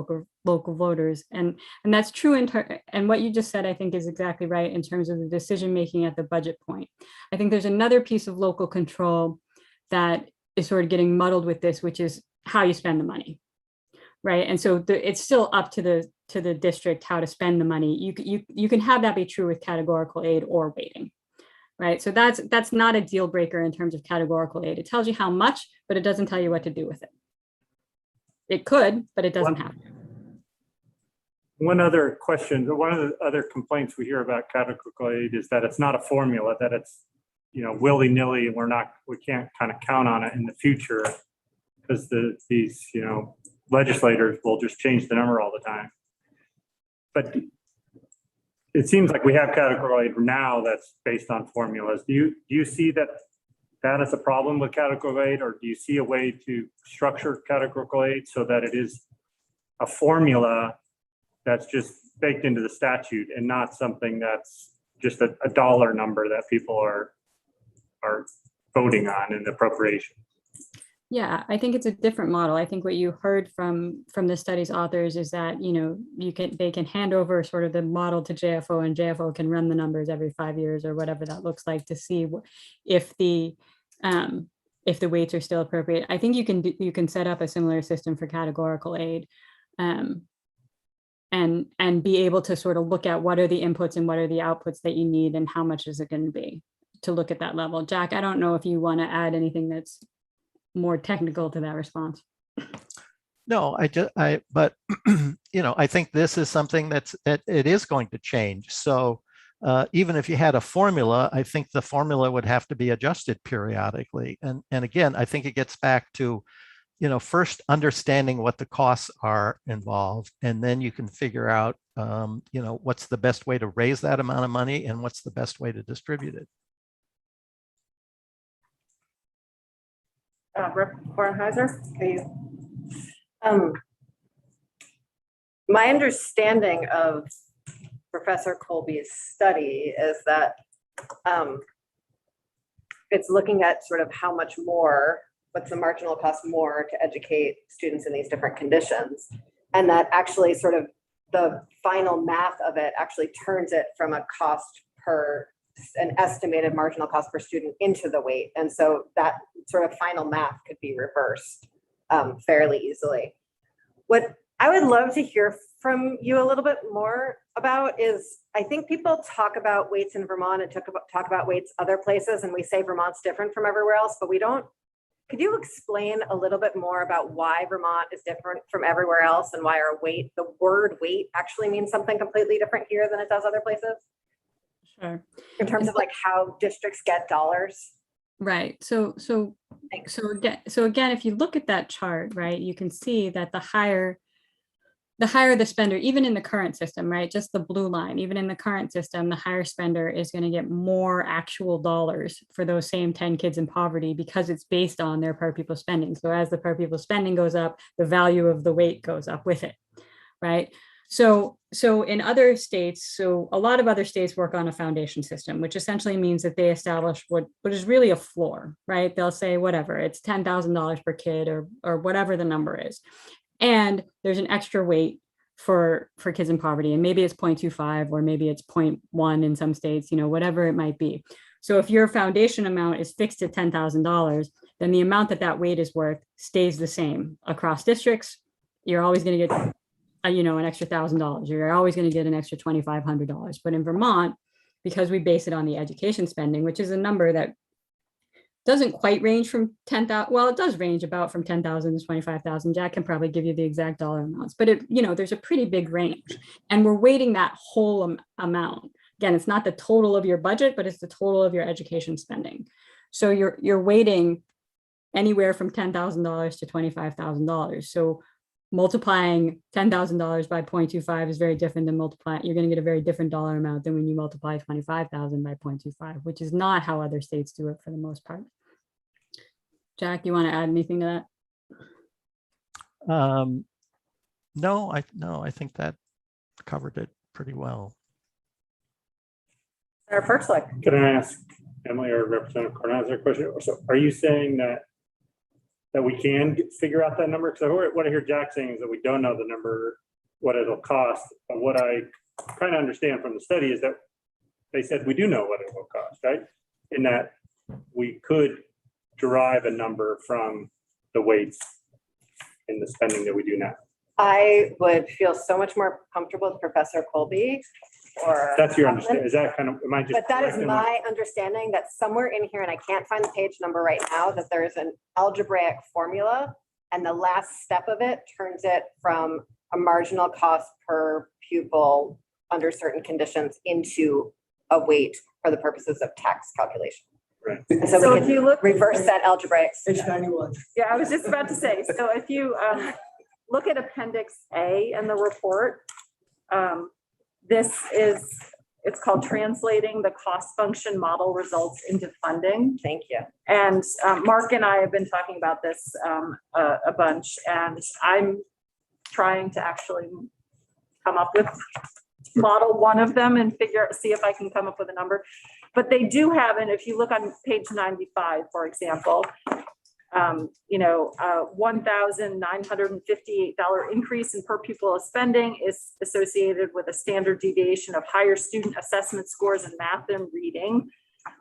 local voters. And that's true and what you just said, I think, is exactly right in terms of the decision-making at the budget point. I think there's another piece of local control that is sort of getting muddled with this, which is how you spend the money, right? And so it's still up to the district how to spend the money. You can have that be true with categorical aid or weighting. Right. So that's not a deal breaker in terms of categorical aid. It tells you how much, but it doesn't tell you what to do with it. It could, but it doesn't have to. One other question, one of the other complaints we hear about categorical aid is that it's not a formula, that it's, willy-nilly, and we can't kind of count on it in the future because these legislators will just change the number all the time. But it seems like we have categorical aid now that's based on formulas. Do you see that is a problem with categorical aid, or do you see a way to structure categorical aid so that it is a formula that's just baked into the statute and not something that's just a dollar number that people are voting on in the appropriation? Yeah, I think it's a different model. I think what you heard from the study's authors is that, they can hand over sort of the model to JFO, and JFO can run the numbers every 5 years or whatever that looks like to see if the weights are still appropriate. I think you can set up a similar system for categorical aid, and be able to sort of look at what are the inputs and what are the outputs that you need and how much is it going to be to look at that level. Jack, I don't know if you want to add anything that's more technical to that response. No, but I think this is something that it is going to change. So even if you had a formula, I think the formula would have to be adjusted periodically. And again, I think it gets back to, first understanding what the costs are involved, and then you can figure out, what's the best way to raise that amount of money and what's the best way to distribute it. Rep. Kornheiser? My understanding of Professor Colby's study is that it's looking at sort of how much more, what's the marginal cost more to educate students in these different conditions. And that actually sort of the final math of it actually turns it from a cost per an estimated marginal cost per student into the weight. And so that sort of final math could be reversed fairly easily. What I would love to hear from you a little bit more about is, I think people talk about weights in Vermont and talk about weights other places, and we say Vermont's different from everywhere else, but we don't. Could you explain a little bit more about why Vermont is different from everywhere else and why our weight, the word weight, actually means something completely different here than it does other places? Sure. In terms of like how districts get dollars? Right. So again, if you look at that chart, right, you can see that the higher the spender, even in the current system, right, just the blue line, even in the current system, the higher spender is going to get more actual dollars for those same 10 kids in poverty because it's based on their per pupil spending. So as the per pupil spending goes up, the value of the weight goes up with it, right? So in other states, so a lot of other states work on a foundation system, which essentially means that they establish what is really a floor, right? They'll say, whatever, it's $10,000 per kid or whatever the number is. And there's an extra weight for kids in poverty. And maybe it's 0.25 or maybe it's 0.1 in some states, you know, whatever it might be. So if your foundation amount is fixed at $10,000, then the amount that weight is worth stays the same across districts. You're always going to get an extra $1,000. You're always going to get an extra $2,500. But in Vermont, because we base it on the education spending, which is a number that doesn't quite range from 10,000. Well, it does range about from 10,000 to 25,000. Jack can probably give you the exact dollar amounts, but there's a pretty big range, and we're weighting that whole amount. Again, it's not the total of your budget, but it's the total of your education spending. So you're weighting anywhere from $10,000 to $25,000. So multiplying $10,000 by 0.25 is very different than you're going to get a very different dollar amount than when you multiply 25,000 by 0.25, which is not how other states do it for the most part. Jack, you want to add anything to that? No, I think that covered it pretty well. Senator Perchlik. Can I ask Emily or Representative Carnazzo a question? So are you saying that we can figure out that number? Because what I hear Jack saying is that we don't know the number, what it'll cost. But what I kind of understand from the study is that they said we do know what it will cost, right? In that we could derive a number from the weights in the spending that we do now. I would feel so much more comfortable with Professor Colby. Or that's your understanding. Is that kind of, am I just? But that is my understanding, that somewhere in here, and I can't find the page number right now, that there is an algebraic formula, and the last step of it turns it from a marginal cost per pupil under certain conditions into a weight for the purposes of tax calculation. Right. And so we if can you look, reverse that algebraic. Page 91. yeah, I was just about to say, so if you look at Appendix A in the report, it's called Translating the Cost Function Model Results into Funding. Thank you. And Mark and I have been talking about this a bunch, and I'm trying to actually come up with model one of them and see if I can come up with a number. But they do have, and if you look on page 95, for example, $1,958 increase in per pupil of spending is associated with a standard deviation of higher student assessment scores in math and reading.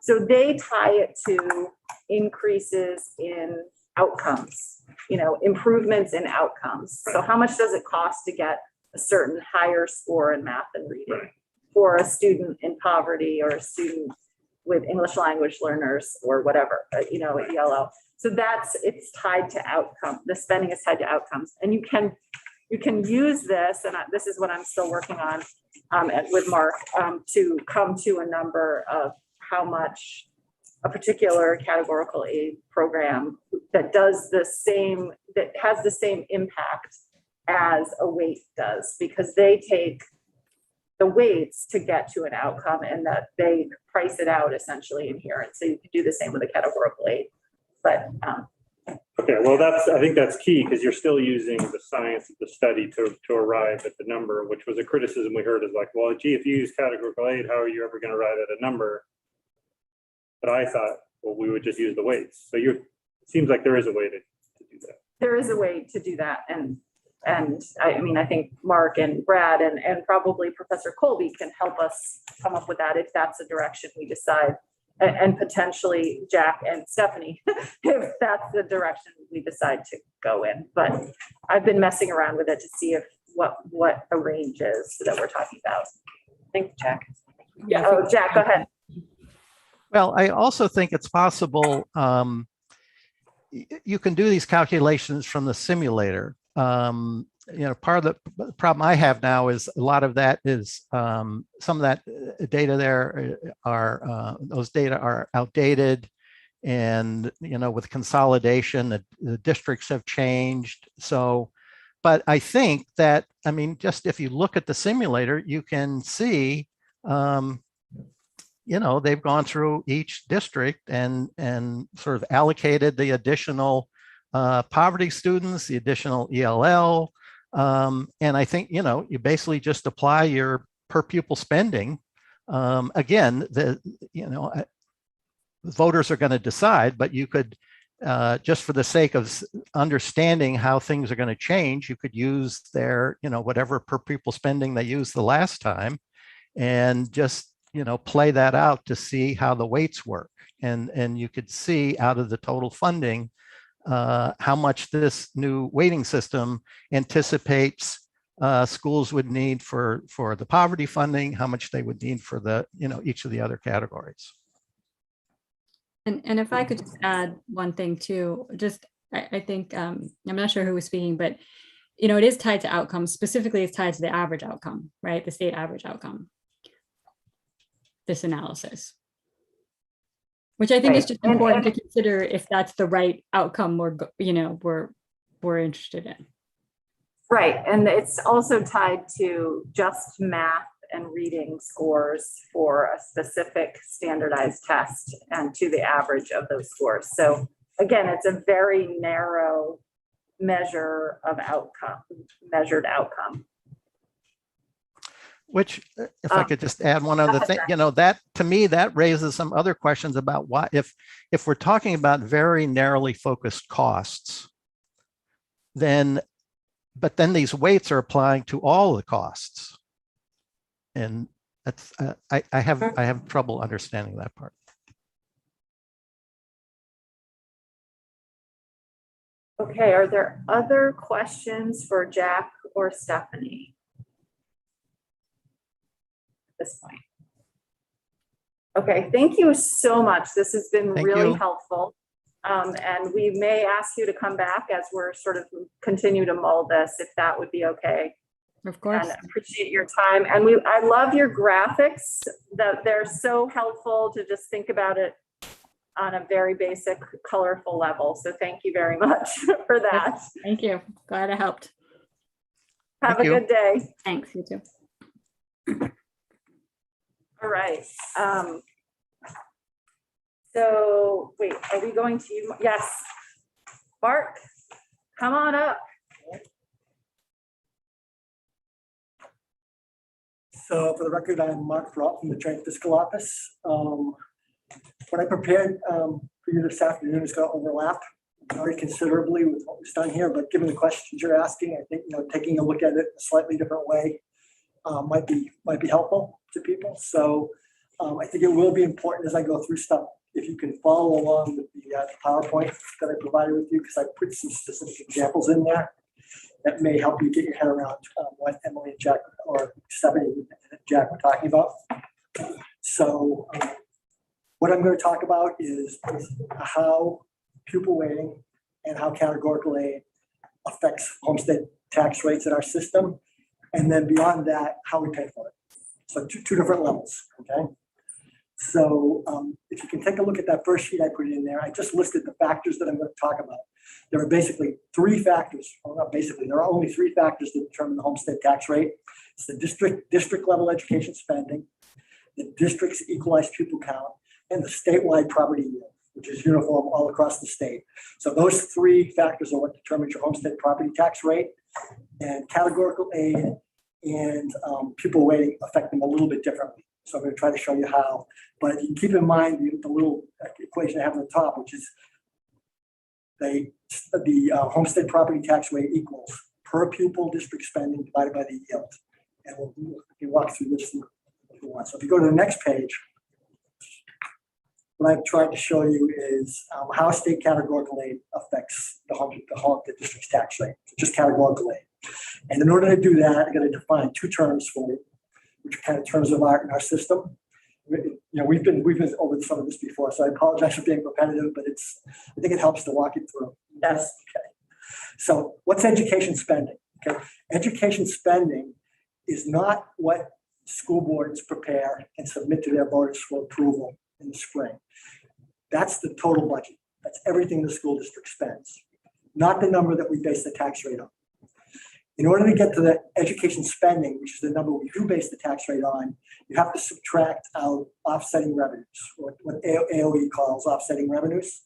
So they tie it to increases in outcomes, improvements in outcomes. So how much does it cost to get a certain higher score in math and reading for a student in poverty or a student with English language learners or whatever, at ELL. So it's tied to outcome. The spending is tied to outcomes, and you can use this, and this is what I'm still working on with Mark to come to a number of how much a particular categorical aid program that has the same impact as a weight does, because they take the weights to get to an outcome, and that they price it out essentially in here. And so you can do the same with a categorical aid. But okay, well, I think that's key, because you're still using the science of the study to arrive at the number, which was a criticism we heard, is like, well, gee, if you use categorical aid, how are you ever going to arrive at a number? But I thought, well, we would just use the weights. So it seems like there is a way to do that. there is a way to do that, and And I mean, I think Mark and Brad and probably Professor Colby can help us come up with that if that's the direction we decide. And potentially Jack and Stephanie, if that's the direction we decide to go in. But I've been messing around with it to see if what a range is that we're talking about. Thank you, Jack. Yeah. Oh, Jack, go ahead. Well, I also think it's possible you can do these calculations from the simulator. Part of the problem I have now is a lot of that is some of that data there those data are outdated, and with consolidation, the districts have changed. So, but I think that, I mean, just if you look at the simulator, you can see, they've gone through each district and sort of allocated the additional poverty students, the additional ELL. And I think, you basically just apply your per pupil spending. Again, the voters are going to decide, but you could, just for the sake of understanding how things are going to change, you could use their, whatever per pupil spending they used the last time, and just, play that out to see how the weights work. And you could see out of the total funding, how much this new weighting system anticipates schools would need for the poverty funding, how much they would need for the, each of the other categories. And if I could just add one thing too, just I think, I'm not sure who was speaking, but it is tied to outcomes. Specifically, it's tied to the average outcome, right? The state average outcome, this analysis. Which I think is just important to consider if that's the right outcome we're interested in. Right, and it's also tied to just math and reading scores for a specific standardized test and to the average of those scores. So again, it's a very narrow measure of outcome, measured outcome. Which, if I could just add one other thing, that to me, that raises some other questions about why, if we're talking about very narrowly focused costs, but then these weights are applying to all the costs. And that's, I have trouble understanding that part. Okay, are there other questions for Jack or Stephanie? This point. Okay, thank you so much. This has been really helpful. And we may ask you to come back as we're sort of continue to mull this, if that would be okay. Of course. And appreciate your time. And I love your graphics, that they're so helpful to just think about it on a very basic, colorful level. So thank you very much for that. Thank you. Glad I helped. Have a good day. Thanks, you too. All right. So wait, are we going to you? Yes. Mark, come on up. So for the record, I'm Mark Brought from the Joint Fiscal Office. What I prepared for you this afternoon is going to overlap very considerably with what was done here, but given the questions you're asking, I think taking a look at it a slightly different way might be helpful to people. So I think it will be important as I go through stuff, if you can follow along with the PowerPoint that I provided with you, because I put some specific examples in there that may help you get your head around what Emily and Jack, or Stephanie and Jack were talking about. So what I'm going to talk about is how pupil weighting and how categorical aid affects homestead tax rates in our system. And then beyond that, how we pay for it. So two different levels, okay? So if you can take a look at that first sheet I put in there, I just listed the factors that I'm going to talk about. There are basically three factors, well, not basically, there are only three factors that determine the homestead tax rate. It's the district level education spending, the district's equalized pupil count, and the statewide property yield, which is uniform all across the state. So those three factors are what determines your homestead property tax rate, and categorical aid and pupil weighting affect them a little bit differently. So I'm going to try to show you how. But you keep in mind the little equation I have on the top, which is the homestead property tax rate equals per pupil district spending divided by the yield. And we'll walk through this if you want. So if you go to the next page, what I've tried to show you is how state categorical aid affects the district's tax rate, just categorical aid. And in order to do that, I'm going to define two terms for you, which are kind of terms of art in our system. We've been over some of this before, so I apologize for being repetitive, but I think it helps to walk it through. Yes. Okay. So what's education spending? Okay. Education spending is not what school boards prepare and submit to their voters for approval in the spring. That's the total budget. That's everything the school district spends, not the number that we base the tax rate on. In order to get to the education spending, which is the number we do base the tax rate on, you have to subtract out offsetting revenues, what AOE calls offsetting revenues.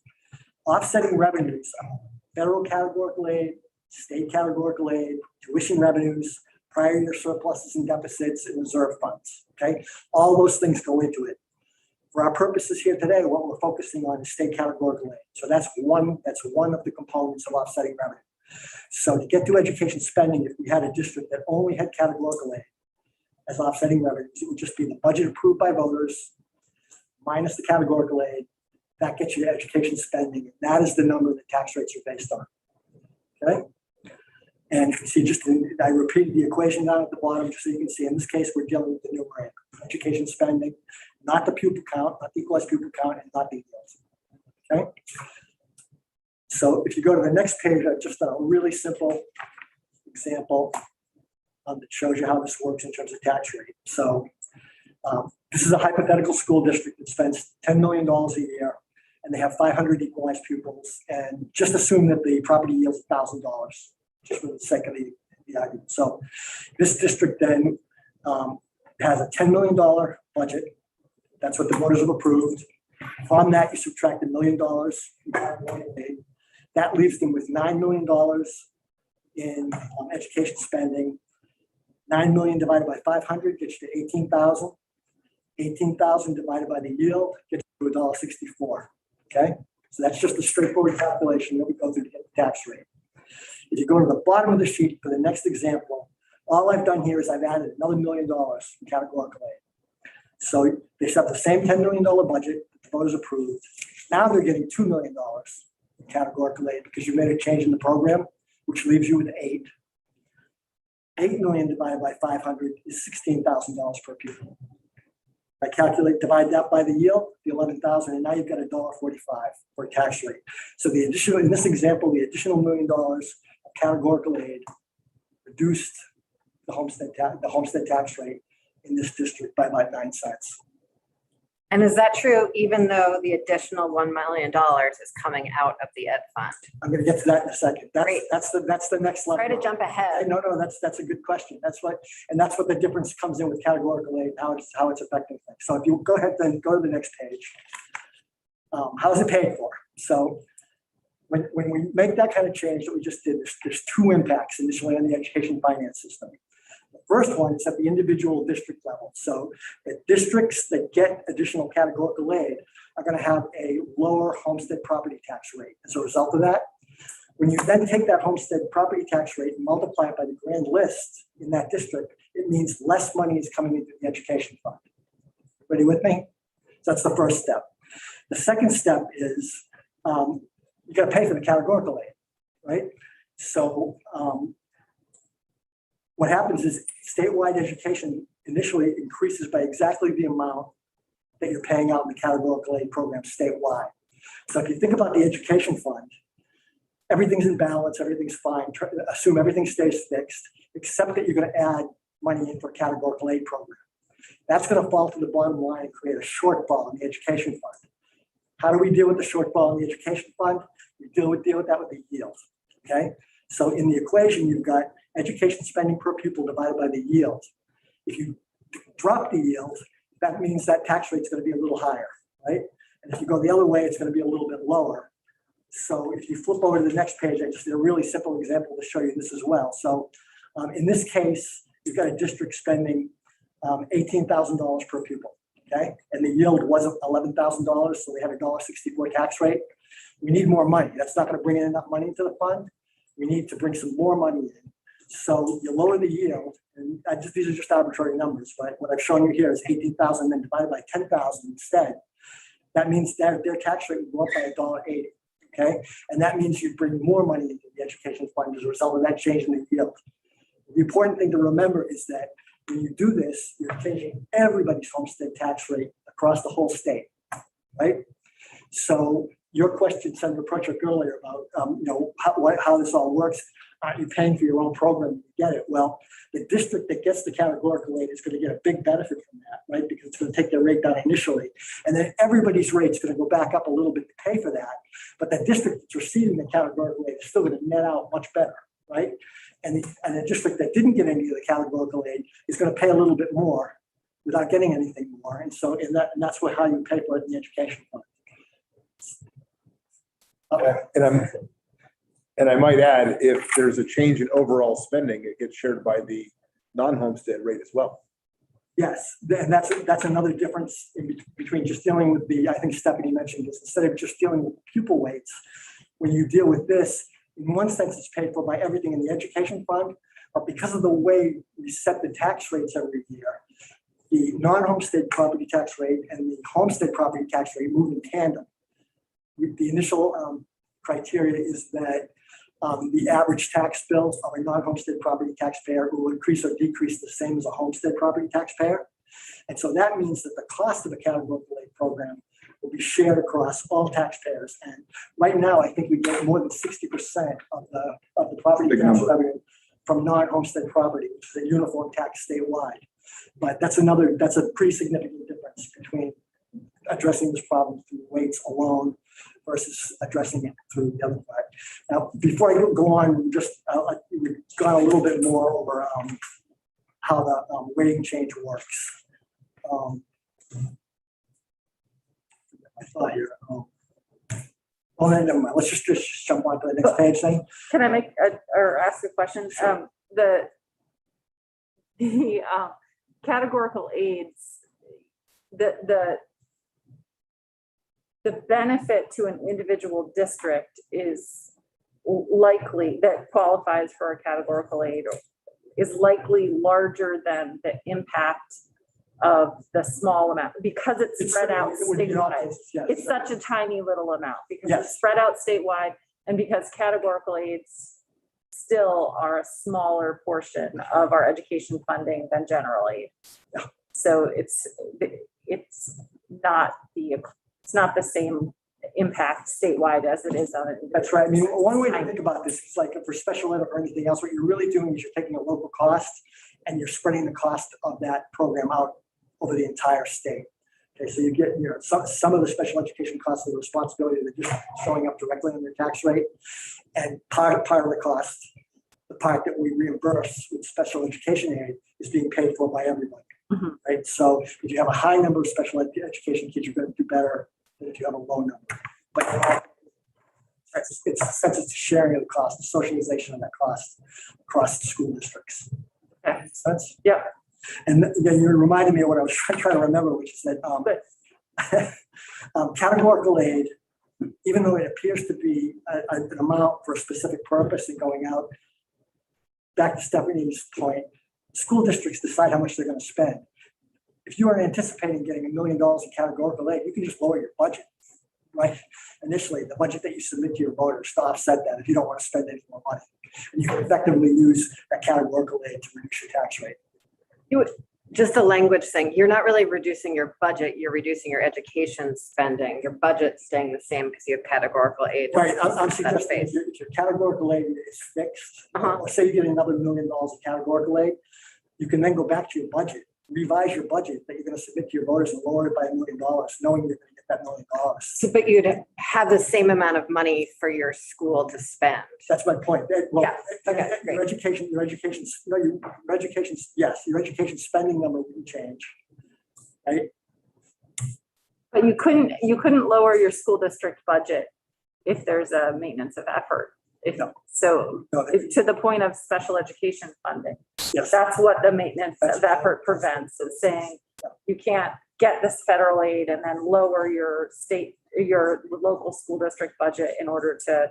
Offsetting revenues are federal categorical aid, state categorical aid, tuition revenues, prior year surpluses and deficits, and reserve funds. Okay, all those things go into it. For our purposes here today, what we're focusing on is state categorical aid. So that's one of the components of offsetting revenue. So to get to education spending, if we had a district that only had categorical aid as offsetting revenues, it would just be the budget approved by voters minus the categorical aid. That gets you to education spending. And that is the number that tax rates are based on. Okay. And you can see I repeated the equation down at the bottom just so you can see in this case, we're dealing with the numerator. Education spending, not the pupil count, not the equalized pupil count, and not the yields. Okay. So if you go to the next page, I've just done a really simple example that shows you how this works in terms of tax rate. So this is a hypothetical school district that spends $10 million a year, and they have 500 equalized pupils. And just assume that the property yields $1,000, just for the sake of the argument. So this district then has a $10 million budget. That's what the voters have approved. From that, you subtract $1 million. That leaves them with $9 million in education spending. 9 million divided by 500 gets you to 18,000. 18,000 divided by the yield gets you to $1.64. Okay, so that's just a straightforward calculation that we go through to get the tax rate. If you go to the bottom of the sheet for the next example, all I've done here is I've added another $1 million in categorical aid. So they set the same $10 million budget that the voters approved. Now they're getting $2 million in categorical aid because you made a change in the program, which leaves you with 8. 8 million divided by 500 is $16,000 per pupil. I divide that by the yield, the 11,000, and now you've got $1.45 for a tax rate. So the additional, in this example, the additional $1 million of categorical aid reduced the homestead tax rate in this district by about 9 cents. And is that true even though the additional $1 million is coming out of the ed fund? I'm going to get to that in a second. That's the next level. Try to jump ahead. No, that's a good question. That's what the difference comes in with categorical aid and how it's affecting things. So if you go ahead and go to the next page, how is it paid for? So when we make that kind of change that we just did, there's 2 impacts initially on the education finance system. The first one is at the individual district level. So the districts that get additional categorical aid are going to have a lower homestead property tax rate. As a result of that, when you then take that homestead property tax rate and multiply it by the grand list in that district, it means less money is coming into the education fund. Ready with me? So that's the first step. The second step is you got to pay for the categorical aid, right? So what happens is statewide education initially increases by exactly the amount that you're paying out in the categorical aid program statewide. So if you think about the education fund, everything's in balance, everything's fine. Assume everything stays fixed, except that you're going to add money in for a categorical aid program. That's going to fall to the bottom line and create a shortfall in the education fund. How do we deal with the shortfall in the education fund? We deal with that with the yield. Okay. So in the equation, you've got education spending per pupil divided by the yield. If you drop the yield, that means that tax rate is going to be a little higher, right? And if you go the other way, it's going to be a little bit lower. So if you flip over to the next page, I just did a really simple example to show you this as well. So in this case, you've got a district spending $18,000 per pupil, okay? And the yield wasn't $11,000, so they had a $1.64 tax rate. We need more money. That's not going to bring in enough money into the fund. We need to bring some more money in So you lower the yield, and these are just arbitrary numbers, but what I've shown you here is 18,000 then divided by 10,000 instead. That means that their tax rate would go up by $1.80, okay? And that means you bring more money into the education fund as a result of that change in the yield. The important thing to remember is that when you do this, you're changing everybody's homestead tax rate across the whole state, right? So your question, Senator Pritchard, earlier about how this all works. Aren't you paying for your own program to get it? Well, the district that gets the categorical aid is going to get a big benefit from that, right? Because it's going to take their rate down initially. And then everybody's rate is going to go back up a little bit to pay for that. But the district that's receiving the categorical aid is still going to net out much better, right? And the district that didn't get any of the categorical aid is going to pay a little bit more without getting anything more. And so that's how you pay for it in the education fund. And I might add, if there's a change in overall spending, it gets shared by the non-homestead rate as well. Yes, and that's another difference between just dealing with I think Stephanie mentioned this, instead of just dealing with pupil weights, when you deal with this, in one sense, it's paid for by everything in the education fund, but because of the way we set the tax rates every year, the non-homestead property tax rate and the homestead property tax rate move in tandem. The initial criteria is that the average tax bill of a non-homestead property taxpayer will increase or decrease the same as a homestead property taxpayer. And so that means that the cost of a categorical aid program will be shared across all taxpayers. And right now, I think we get more than 60% of the property tax revenue from non-homestead property, which is a uniform tax statewide. But that's a pretty significant difference between addressing this problem through weights alone versus addressing it through the other part. Now, before I go on, we've gone a little bit more over how the weighting change works. I thought here. Never mind. Let's just jump on to the next page then. Can I make or ask a question? Sure. The categorical aids, the benefit to an individual district is likely that qualifies for a categorical aid is likely larger than the impact of the small amount because it's spread out statewide. Yes. It's such a tiny little amount because Yes. it's spread out statewide and because categorical aids still are a smaller portion of our education funding than general aid. So it's not the same impact statewide as it is on it. That's right. I mean, one way to think about this is like for special ed or anything else, what you're really doing is you're taking a local cost and you're spreading the cost of that program out over the entire state. Okay, so you get some of the special education costs of the responsibility of the district showing up directly in their tax rate, and part of the cost, the part that we reimburse with special education aid, is being paid for by everybody. Mm-hmm. Right. So if you have a high number of special education kids, you're going to do better than if you have a low number. But it's sharing of the cost, the socialization of that cost across the school districts. Okay. Makes sense? Yeah. And then you reminded me of what I was trying to remember, which is that categorical aid, even though it appears to be an amount for a specific purpose and going out, back to Stephanie's point, school districts decide how much they're going to spend. If you are anticipating getting $1 million in categorical aid, you can just lower your budget, right? Initially, the budget that you submit to your voters to offset that if you don't want to spend any more money. And you can effectively use that categorical aid to reduce your tax rate. Just a language thing. You're not really reducing your budget. You're reducing your education spending. Your budget's staying the same because you have categorical aid. Right. I'm suggesting if your categorical aid is fixed, let's say you get another $1 million of categorical aid, you can then go back to your budget, revise your budget that you're going to submit to your voters and lower it by $1 million, knowing you're going to get that $1 million. So, but you'd have the same amount of money for your school to spend. That's my point. Well, Yeah. Okay, your education spending number wouldn't change, right? But you couldn't lower your school district budget if there's a maintenance of effort. No, To the point of special education funding. yes. That's what the maintenance That's of effort prevents, is saying you can't get this federal aid and then lower your local school district budget in order to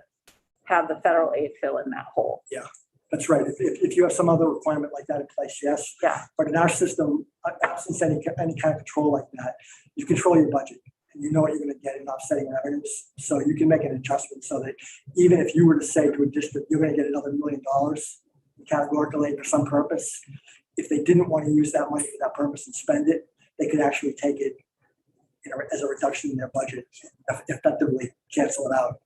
have the federal aid fill in that hole. Yeah. That's right. If you have some other requirement like that in place, yes. Yeah. But in our system, absence any kind of control like that, you control your budget and you know what you're going to get in offsetting revenues. So you can make an adjustment so that even if you were to say to a district, you're going to get another $1 million in categorical aid for some purpose, if they didn't want to use that money for that purpose and spend it, they could actually take it, you know, as a reduction in their budget, effectively cancel it out.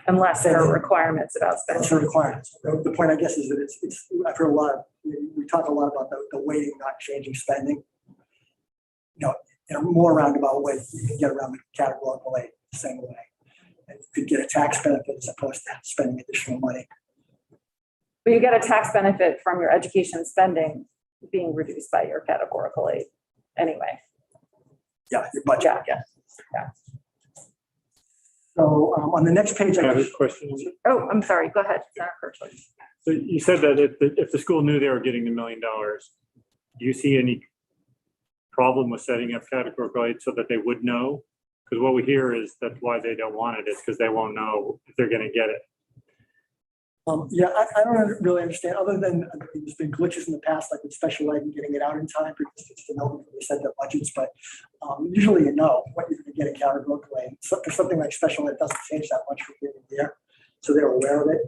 Unless there are requirements about That's spending. the requirements. The point, I guess, is that it's, I've heard a lot of, we talk a lot about the weighting, not changing spending. You know, in a more roundabout way, you can get around the categorical aid the same way. And you could get a tax benefit as opposed to spending additional money. But you get a tax benefit from your education spending being reduced by your categorical aid anyway. Yeah, your budget. Yeah. So on the next page, I have a question. Oh, I'm sorry. Go ahead. Senator Kirchhoff. So you said that if the school knew they were getting the $1 million, do you see any problem with setting up categorical aid so that they would know? Because what we hear is that's why they don't want it, is because they won't know if they're going to get it. Yeah, I don't really understand, other than there's been glitches in the past, like with special ed and getting it out in time for districts to know before they set their budgets. But usually you know what you're going to get in categorical aid. So for something like special ed, it doesn't change that much from year to year. So they're aware of it.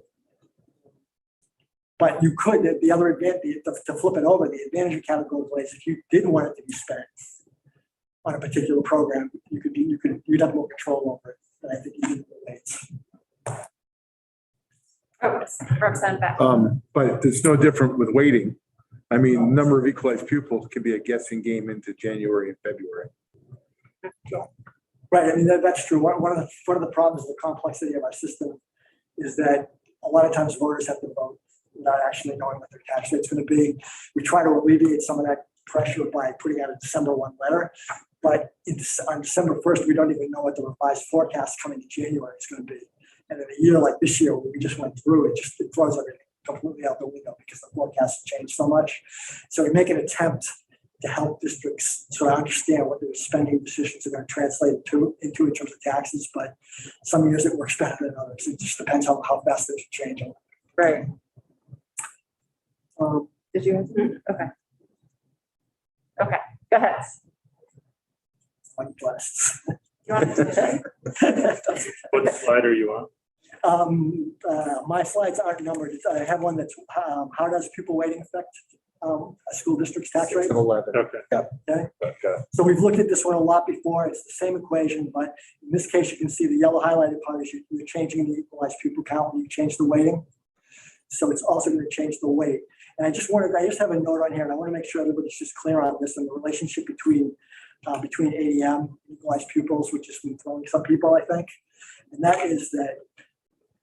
But you could, the other advantage, to flip it over, the advantage of categorical aid is if you didn't want it to be spent on a particular program, you'd have more control over it than I think you do with aids. Oh, Representative Beck. But it's no different with weighting. I mean, number of equalized pupils can be a guessing game into January and February. Right, I mean, that's true. One of the problems with the complexity of our system is that a lot of times voters have to vote without actually knowing what their tax rate's going to be. We try to alleviate some of that pressure by putting out a December 1 letter, but on December 1st, we don't even know what the revised forecast coming to January is going to be. And in a year like this year, where we just went through, it throws everything completely out the window because the forecast has changed so much. So we make an attempt to help districts sort of understand what their spending decisions are going to translate into in terms of taxes. But some years it works better than others. It just depends on how fast things are changing. Right. Did you answer? Okay. Okay, go ahead. I'm blessed. You want to say? What slide are you on? My slides aren't numbered. I have one that's how does pupil weighting affect a school district's tax rate? 11. Okay. Okay. So we've looked at this one a lot before. It's the same equation, but in this case, you can see the yellow highlighted part is you're changing the equalized pupil count when you change the weighting. So it's also going to change the weight. And I just have a note on here, and I want to make sure everybody's just clear on this and the relationship between ADM and equalized pupils, which has been throwing some people, I think. And that is that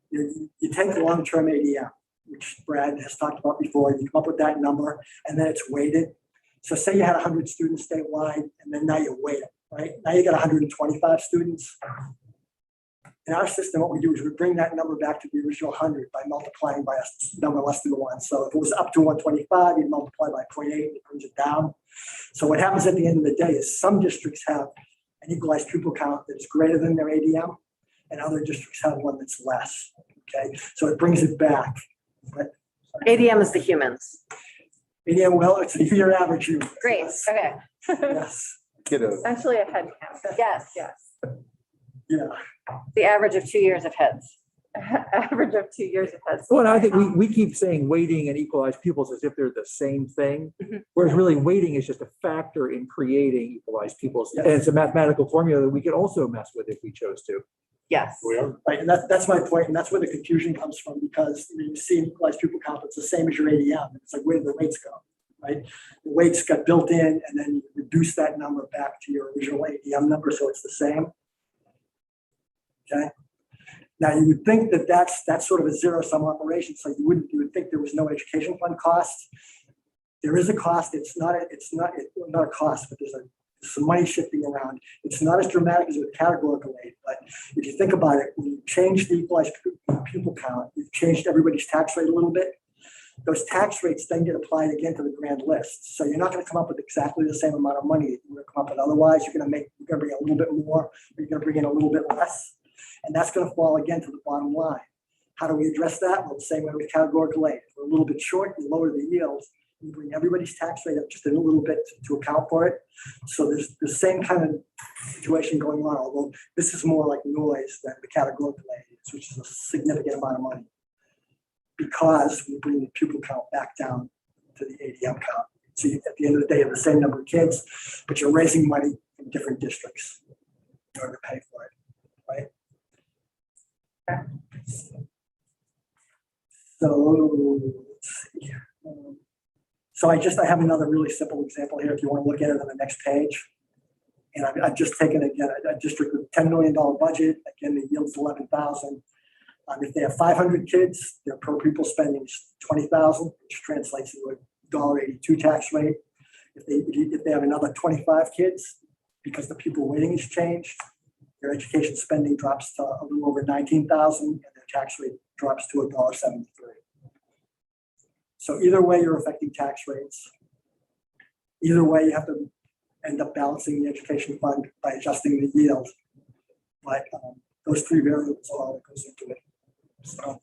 you take the long-term ADM, which Brad has talked about before, you come up with that number, and then it's weighted. So say you had 100 students statewide, and then now you weight it, right? Now you got 125 students. In our system, what we do is we bring that number back to the original 100 by multiplying by a number less than 1. So if it was up to 125, you multiply by 0.8, it brings it down. So what happens at the end of the day is some districts have an equalized pupil count that is greater than their ADM, and other districts have one that's less. Okay, so it brings it back. But ADM is the humans. ADM, well, it's your average human. Great, okay. Yes. Kiddos. Essentially a head count. Yes, Yes. Yeah. the average of 2 years of heads. Average of 2 years of head. Well, and I think we keep saying weighting and equalized pupils as if they're the same thing, Mhm. whereas really weighting is just a factor in creating equalized pupils. Yes. And it's a mathematical formula that we could also mess with if we chose to. Yes. We are. Right, and that's my point, and that's where the confusion comes from, because you see equalized pupil count, it's the same as your ADM. It's like, where do the weights go, right? The weights got built in, and then you reduce that number back to your original ADM number, so it's the same. Okay. Now you would think that that's sort of a zero-sum operation, so you would think there was no education fund cost. There is a cost. It's not a cost, but there's some money shifting around. It's not as dramatic as with categorical aid, but if you think about it, when you change the equalized pupil count, you've changed everybody's tax rate a little bit. Those tax rates then get applied again to the grand list. So you're not going to come up with exactly the same amount of money that you would come up with otherwise. You're going to bring in a little bit more, or you're going to bring in a little bit less. And that's going to fall again to the bottom line. How do we address that? Well, the same way with categorical aid. If we're a little bit short, you lower the yields, you bring everybody's tax rate up just a little bit to account for it. So there's the same kind of situation going on, although this is more like noise than the categorical aid is, which is a significant amount of money. Because we bring the pupil count back down to the ADM count. So you, at the end of the day, you have the same number of kids, but you're raising money from different districts in order to pay for it, right? So let's see. So I have another really simple example here if you want to look at it on the next page. And I've just taken, again, a district with $10 million budget. Again, the yield's 11,000. If they have 500 kids, their per pupil spending is 20,000, which translates into a $1.82 tax rate. If they have another 25 kids, because the pupil weighting has changed, their education spending drops to a little over 19,000, and their tax rate drops to $1.73. So either way, you're affecting tax rates. Either way, you have to end up balancing the education fund by adjusting the yield. But those three variables are all that goes into it. So.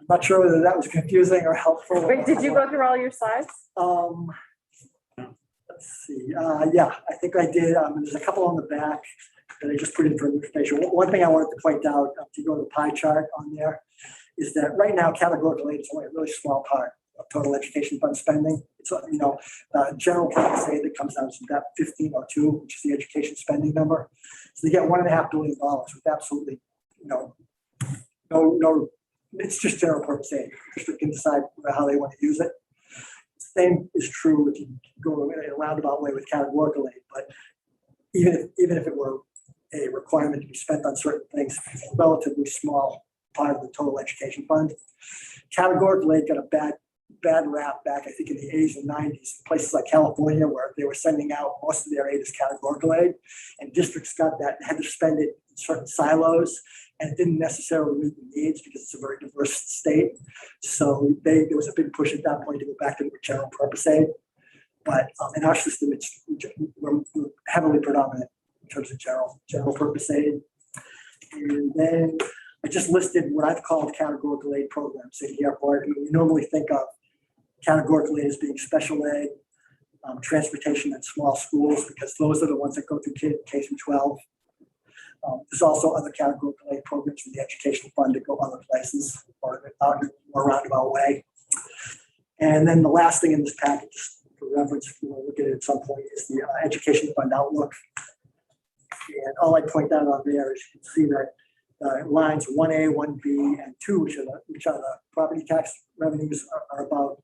I'm not sure whether that was confusing or helpful. Wait, did you go through all your slides? Let's see. Yeah, I think I did. There's a couple on the back that I just put in for information. One thing I wanted to point out, if you go to the pie chart on there, is that right now categorical aid is only a really small part of total education fund spending. It's general purpose aid that comes out to that 1502, which is the education spending number. So they get $1.5 billion with absolutely no. It's just general purpose aid. The district can decide how they want to use it. The same is true if you go in a roundabout way with categorical aid. But even if it were a requirement to be spent on certain things, it's a relatively small part of the total education fund. Categorical aid got a bad rap back, I think, in the 80s and 90s, in places like California, where they were sending out most of their aid as categorical aid, and districts got that and had to spend it in certain silos, and it didn't necessarily meet the needs because it's a very diverse state. So there was a big push at that point to go back to general purpose aid. But in our system, we're heavily predominant in terms of general purpose aid. And then I just listed what I've called categorical aid programs in here. We normally think of categorical aid as being special ed, transportation and small schools, because those are the ones that go through K through 12. There's also other categorical aid programs from the education fund that go other places or a more roundabout way. And then the last thing in this package, just for reference, if you want to look at it at some point, is the education fund outlook. And all I point out on there is you can see that lines 1A, 1B, and 2, which are the property tax revenues, are about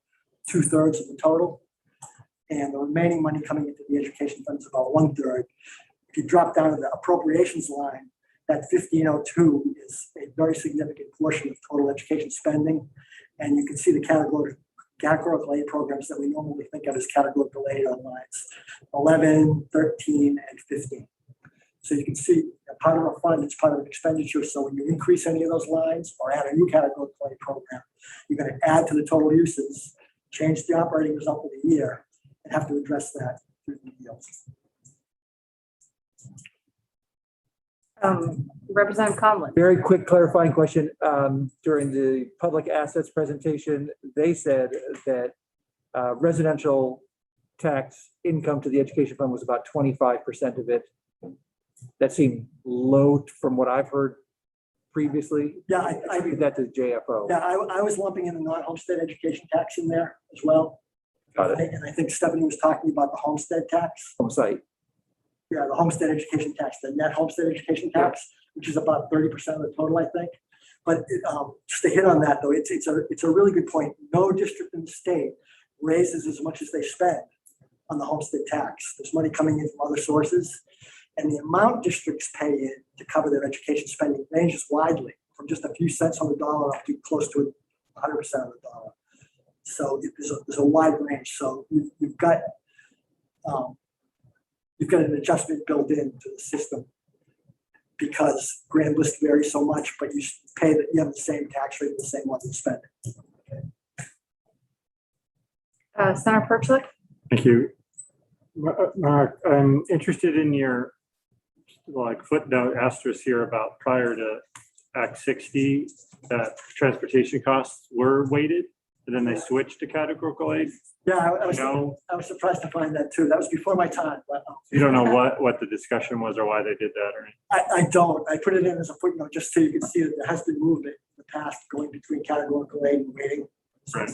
2/3 of the total. And the remaining money coming into the education fund is about 1/3. If you drop down to the appropriations line, that 1502 is a very significant portion of total education spending. And you can see the categorical aid programs that we normally think of as categorical aid on lines 11, 13, and 15. So you can see part of a fund, it's part of an expenditure. So when you increase any of those lines or add a new categorical aid program, you're going to add to the total uses, change the operating result of the year, and have to address that through the yields. Representative Conlon. Very quick clarifying question. During the public assets presentation, they said that residential tax income to the education fund was about 25% of it. That seemed low from what I've heard previously. Yeah, I did that to JFO. Yeah, I was lumping in the non-homestead education tax in there as well. Got it. And I think Stephanie was talking about the homestead tax. Home site. Yeah, the homestead education tax, the net homestead education tax, which is about 30% of the total, I think. But just to hit on that, though, it's a really good point. No district in the state raises as much as they spend on the homestead tax. There's money coming in from other sources, and the amount districts pay in to cover their education spending ranges widely from just a few cents on the dollar up to close to 100% of the dollar. So there's a wide range. So you've got an adjustment built into the system because grand list varies so much, but you pay that you have the same tax rate, the same one you spend. Senator Perchlik. Thank you. Mark, I'm interested in your like footnote asterisk here about prior to Act 60, that transportation costs were weighted, and then they switched to categorical aid. Yeah, You know, I was surprised to find that too. That was before my time, but you don't know what the discussion was or why they did that or anything. I don't. I put it in as a footnote just so you can see that there has been movement in the past going between categorical aid and weighting. Right.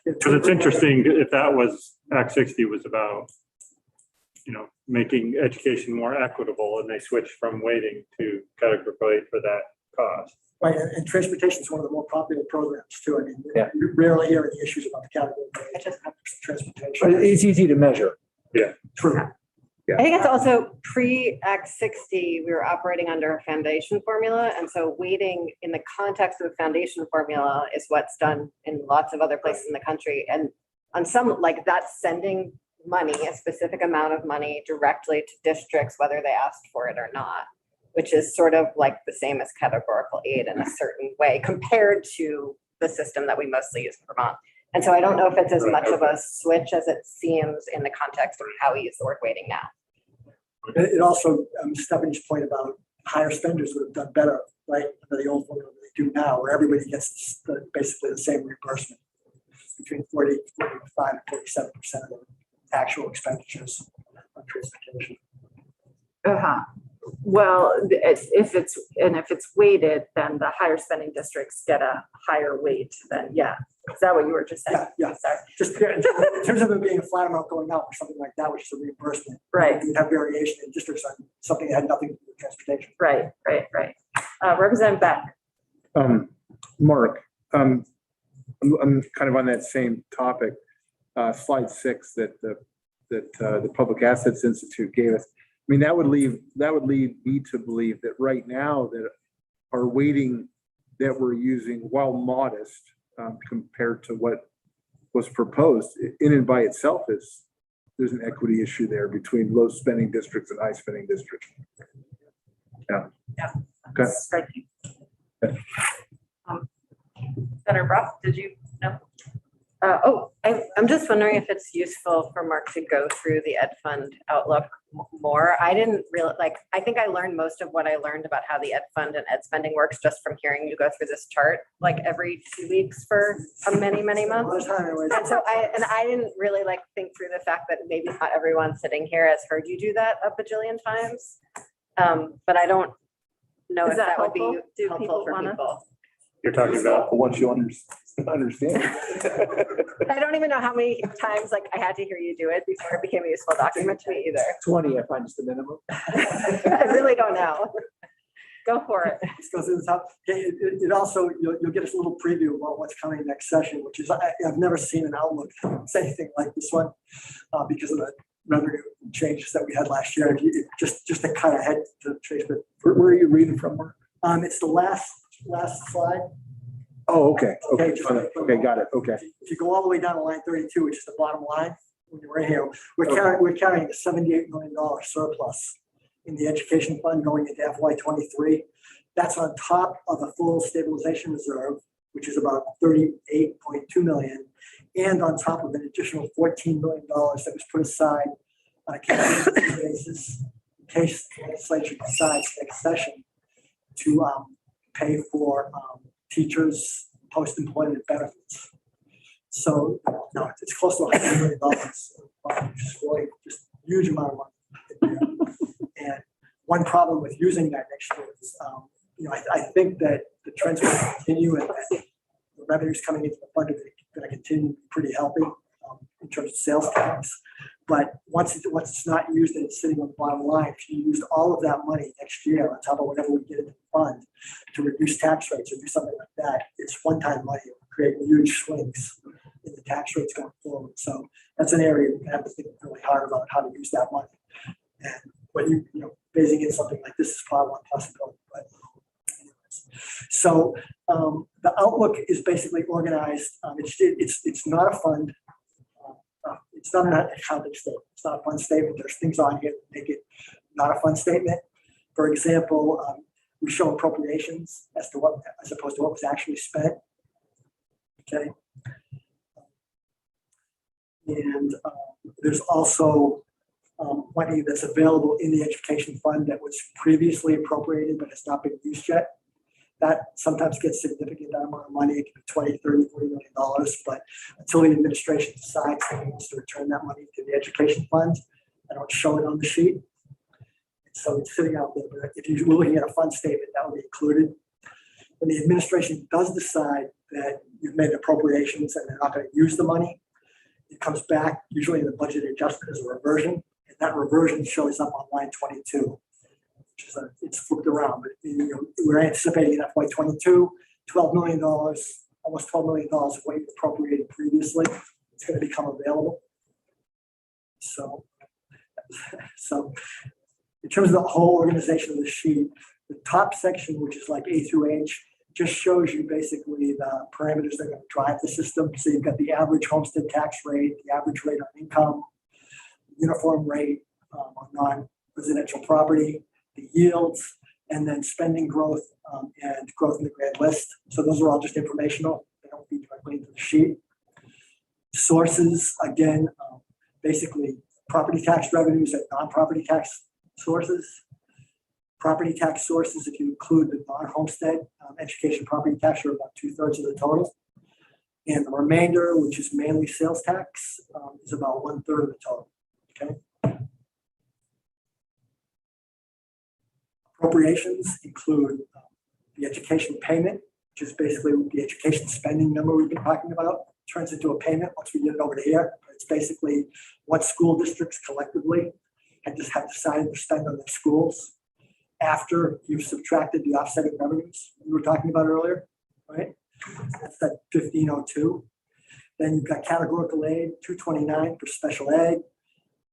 Because it's interesting if that was Act 60 was about, making education more equitable, and they switched from weighting to categorical aid for that cost. Right, and transportation is one of the more popular programs too. I mean, Yeah. you rarely hear any issues about the category. I just- But Transportation. it's easy to measure. True. I think it's also pre-Act 60, we were operating under a foundation formula. And so weighting in the context of a foundation formula is what's done in lots of other places in the country. And on some, like that's sending money, a specific amount of money directly to districts, whether they asked for it or not, which is sort of like the same as categorical aid in a certain way compared to the system that we mostly use in Vermont. And so I don't know if it's as much of a switch as it seems in the context of how we use the word weighting now. It also, Stephanie's point about higher spenders would have done better, right, under the old formula than they do now, where everybody gets basically the same reimbursement between 45 and 47% of the actual expenditures on transportation. Uh-huh. Well, if it's weighted, then the higher spending districts get a higher weight than, yeah. Is that what you were just saying? Yeah. Sorry. Just in terms of it being a flat amount going out or something like that, which is a reimbursement. Right. You'd have variation in districts on something that had nothing to do with transportation. Right. Representative Beck. Mark, I'm kind of on that same topic. Slide 6 that the Public Assets Institute gave us. I mean, that would lead me to believe that right now that our weighting that we're using, while modest compared to what was proposed, in and by itself there's an equity issue there between low spending districts and high spending districts. Yeah. Okay. Striking. Senator Brock, did you know? I'm just wondering if it's useful for Mark to go through the Ed Fund outlook more. I didn't really I think I learned most of what I learned about how the Ed Fund and Ed spending works just from hearing you go through this chart, like every 2 weeks for many months. And so I didn't really think through the fact that maybe not everyone sitting here has heard you do that a bajillion times. But I don't know Is if that that would be helpful? Do helpful people for wanna- people. You're talking about Once you understand. I don't even know how many times I had to hear you do it before it became a useful document to me either. 20, I find is the minimum. I really don't know. Go for it. Let's go through the top. It also, you'll get us a little preview about what's coming next session, which is, I've never seen an outlook say anything like this one because of the revenue changes that we had last year. Just to kind of head to Trace, but Where are you reading from, Mark? it's the last slide. Oh, okay. Okay, Got it. Okay. If you go all the way down to line 32, which is the bottom line, when you're right here, we're carrying a $78 million surplus in the education fund going into FY23. That's on top of a full stabilization reserve, which is about $38.2 million, and on top of an additional $14 million that was put aside on a case basis in case the legislature decides next session to pay for teachers' post-employment benefits. So no, it's close to $100 million, which is really just a huge amount of money. And one problem with using that next year is, I think that the trends will continue and that the revenues coming into the fund are going to continue to be pretty healthy in terms of sales tax. But once it's not used and it's sitting on the bottom line, if you used all of that money next year on top of whatever we get into the fund to reduce tax rates or do something like that, it's one-time money. It will create huge swings in the tax rates going forward. So that's an area we have to think really hard about how to use that money. And when phasing in something like this is probably one possibility. But anyways. So the outlook is basically organized. It's not a fund. It's not an accounting statement. It's not a fund statement. There's things on here that make it not a fund statement. For example, we show appropriations as opposed to what was actually spent. Okay. And there's also money that's available in the education fund that was previously appropriated but has not been used yet. That sometimes gets significant amount of money, it can be 20, 30, $40 million, but until the administration decides that it wants to return that money to the education fund, I don't show it on the sheet. So it's sitting out there, but if you're looking at a fund statement, that will be included. When the administration does decide that you've made appropriations and they're not going to use the money, it comes back usually in the budget adjustment as a reversion, and that reversion shows up on line 22. Which is it's flipped around, but we're anticipating in FY22, $12 million, almost $12 million of what you appropriated previously, it's going to become available. So in terms of the whole organization of the sheet, the top section, which is like A through H, just shows you basically the parameters that are going to drive the system. So you've got the average homestead tax rate, the average rate on income, uniform rate on non-residential property, the yields, and then spending growth and growth in the grade list. So those are all just informational. They don't feed directly into the sheet. Sources, again, basically property tax revenues and non-property tax sources. Property tax sources, if you include the non-homestead education property tax, are about 2/3 of the total. And the remainder, which is mainly sales tax, is about 1/3 of the total. Okay. Appropriations include the education payment, which is basically the education spending number we've been talking about. Turns into a payment once we get it over to here. It's basically what school districts collectively have decided to spend on their schools after you've subtracted the offsetting revenues we were talking about earlier, right? That's that 1502. Then you've got categorical aid, 229 for special ed,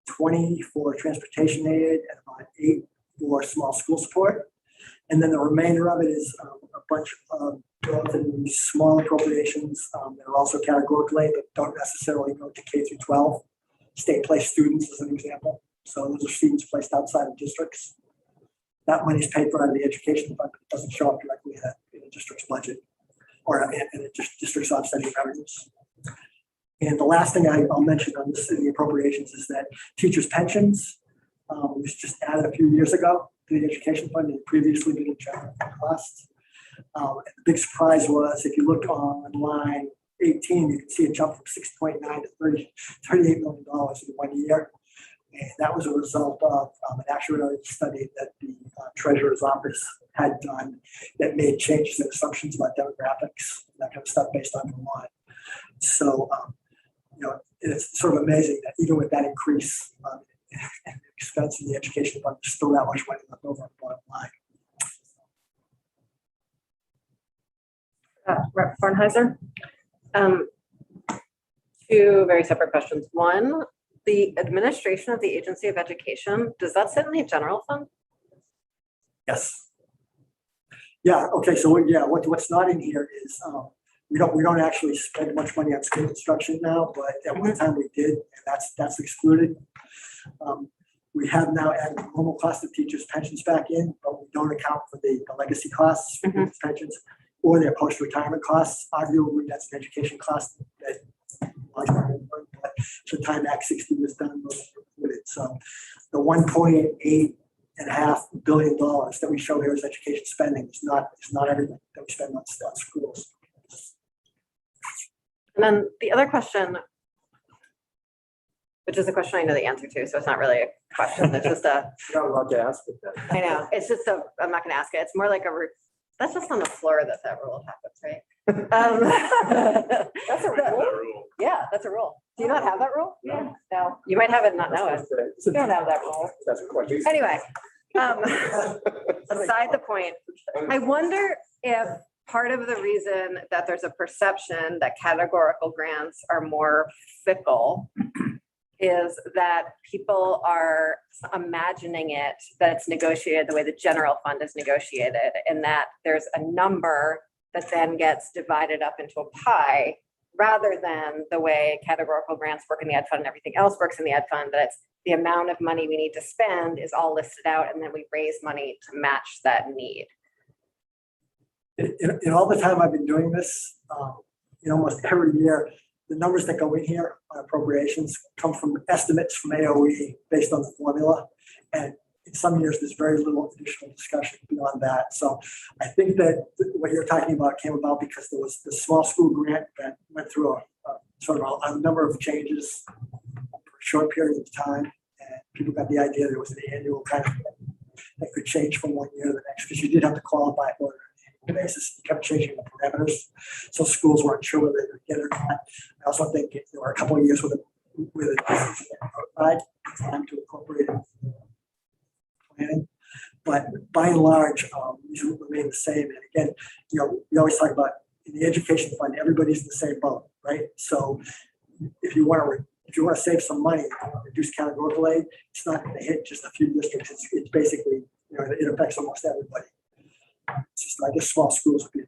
20 for transportation aid, and about 8 for small school support. And then the remainder of it is a bunch of small appropriations that are also categorical aid, but don't necessarily go to K through 12. State placed students as an example. So those are students placed outside of districts. That money is paid for out of the education fund, but it doesn't show up directly in the district's budget or in the district's offsetting revenues. And the last thing I'll mention on this in the appropriations is that teachers' pensions was just added a few years ago to the education fund. It had previously been in general fund costs. And the big surprise was if you look on line 18, you can see a jump from 6.9 to $38 million in 1 year. And that was a result of an actuarial study that the treasurer's office had done that made changes in assumptions about demographics, that kind of stuff based on Vermont. So, it's sort of amazing that even with that increase in expense in the education fund, there's still that much money left over on the bottom line. Rep. Kornheiser. Two very separate questions. One, the administration of the Agency of Education, does that sit in the general fund? Yes. Yeah. Okay. So what's not in here is we don't actually spend much money on school construction now, but at one time we did, and that's excluded. We have now added the normal cost of teachers' pensions back in, but we don't account for the legacy costs for these pensions or their post-retirement costs. Arguably, that's an education cost that large part of but the time Act 60 was done, those were included. So the $1.8 billion that we show here as education spending is not everything that we spend on schools. And then the other question, which is a question I know the answer to, so it's not really a question. It's just a. You're not allowed to ask it then. I know. It's just I'm not going to ask it. It's more like that's just on the floor that rule happens, right? That's a rule. Yeah, that's a rule. Do you not have that rule? Yeah. No. You might have it and not know it. You don't have that rule. That's a question. Anyway, aside the point, I wonder if part of the reason that there's a perception that categorical grants are more fickle is that people are imagining it, that it's negotiated the way the general fund is negotiated, and that there's a number that then gets divided up into a pie rather than the way categorical grants work in the ed fund and everything else works in the ed fund, that it's the amount of money we need to spend is all listed out, and then we raise money to match that need. In all the time I've been doing this, almost every year, the numbers that go in here on appropriations come from estimates from AOE based on the formula. And in some years, there's very little additional discussion beyond that. So I think that what you're talking about came about because there was the small school grant that went through a sort of a number of changes for a short period of time. And people got the idea that it was an annual kind of thing that could change from one year to the next, because you did have to qualify for it on an annual basis. You kept changing the parameters. So schools weren't sure whether they would get it or not. I also think there were a couple of years with outside time to incorporate it planning. But by and large, these will remain the same. And again, we always talk about in the education fund, everybody's in the same boat, right? So if you want to save some money, reduce categorical aid, it's not going to hit just a few districts. It's basically, it affects almost everybody. It's just, I guess small schools would be a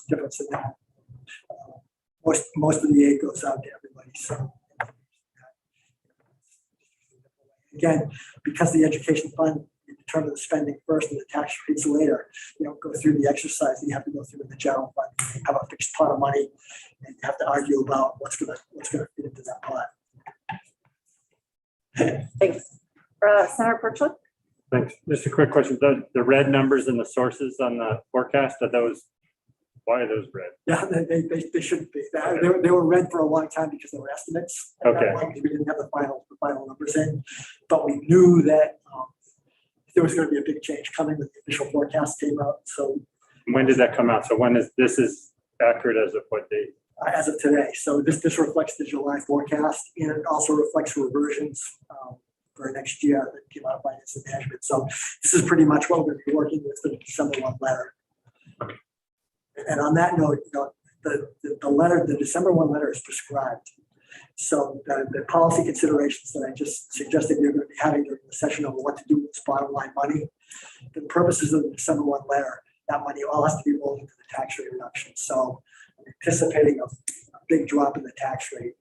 difference in that. Most of the aid goes out to everybody. So again, because the education fund, you determine the spending first and the tax rates later. You don't go through the exercise that you have to go through in the general fund. You have a fixed pot of money, and you have to argue about what's going to fit into that pot. Thanks. Senator Perchlik? Thanks. Just a quick question. The red numbers and the sources on the forecast, why are those red? Yeah, they shouldn't be. They were red for a long time because they were estimates. Okay. We didn't have the final numbers in, but we knew that there was going to be a big change coming when the official forecast came out. So when did that come out? So this is accurate as of what date? As of today. So this reflects the July forecast, and it also reflects reversions for next year that came out of finance and management. So this is pretty much what we're going to be working with for the December 1 letter. And on that note, the December 1 letter is prescribed. So the policy considerations that I just suggested you're going to be having during the session over what to do with this bottom line money, the purposes of the December 1 letter, that money all has to be rolled into the tax rate reduction. So I'm anticipating a big drop in the tax rate,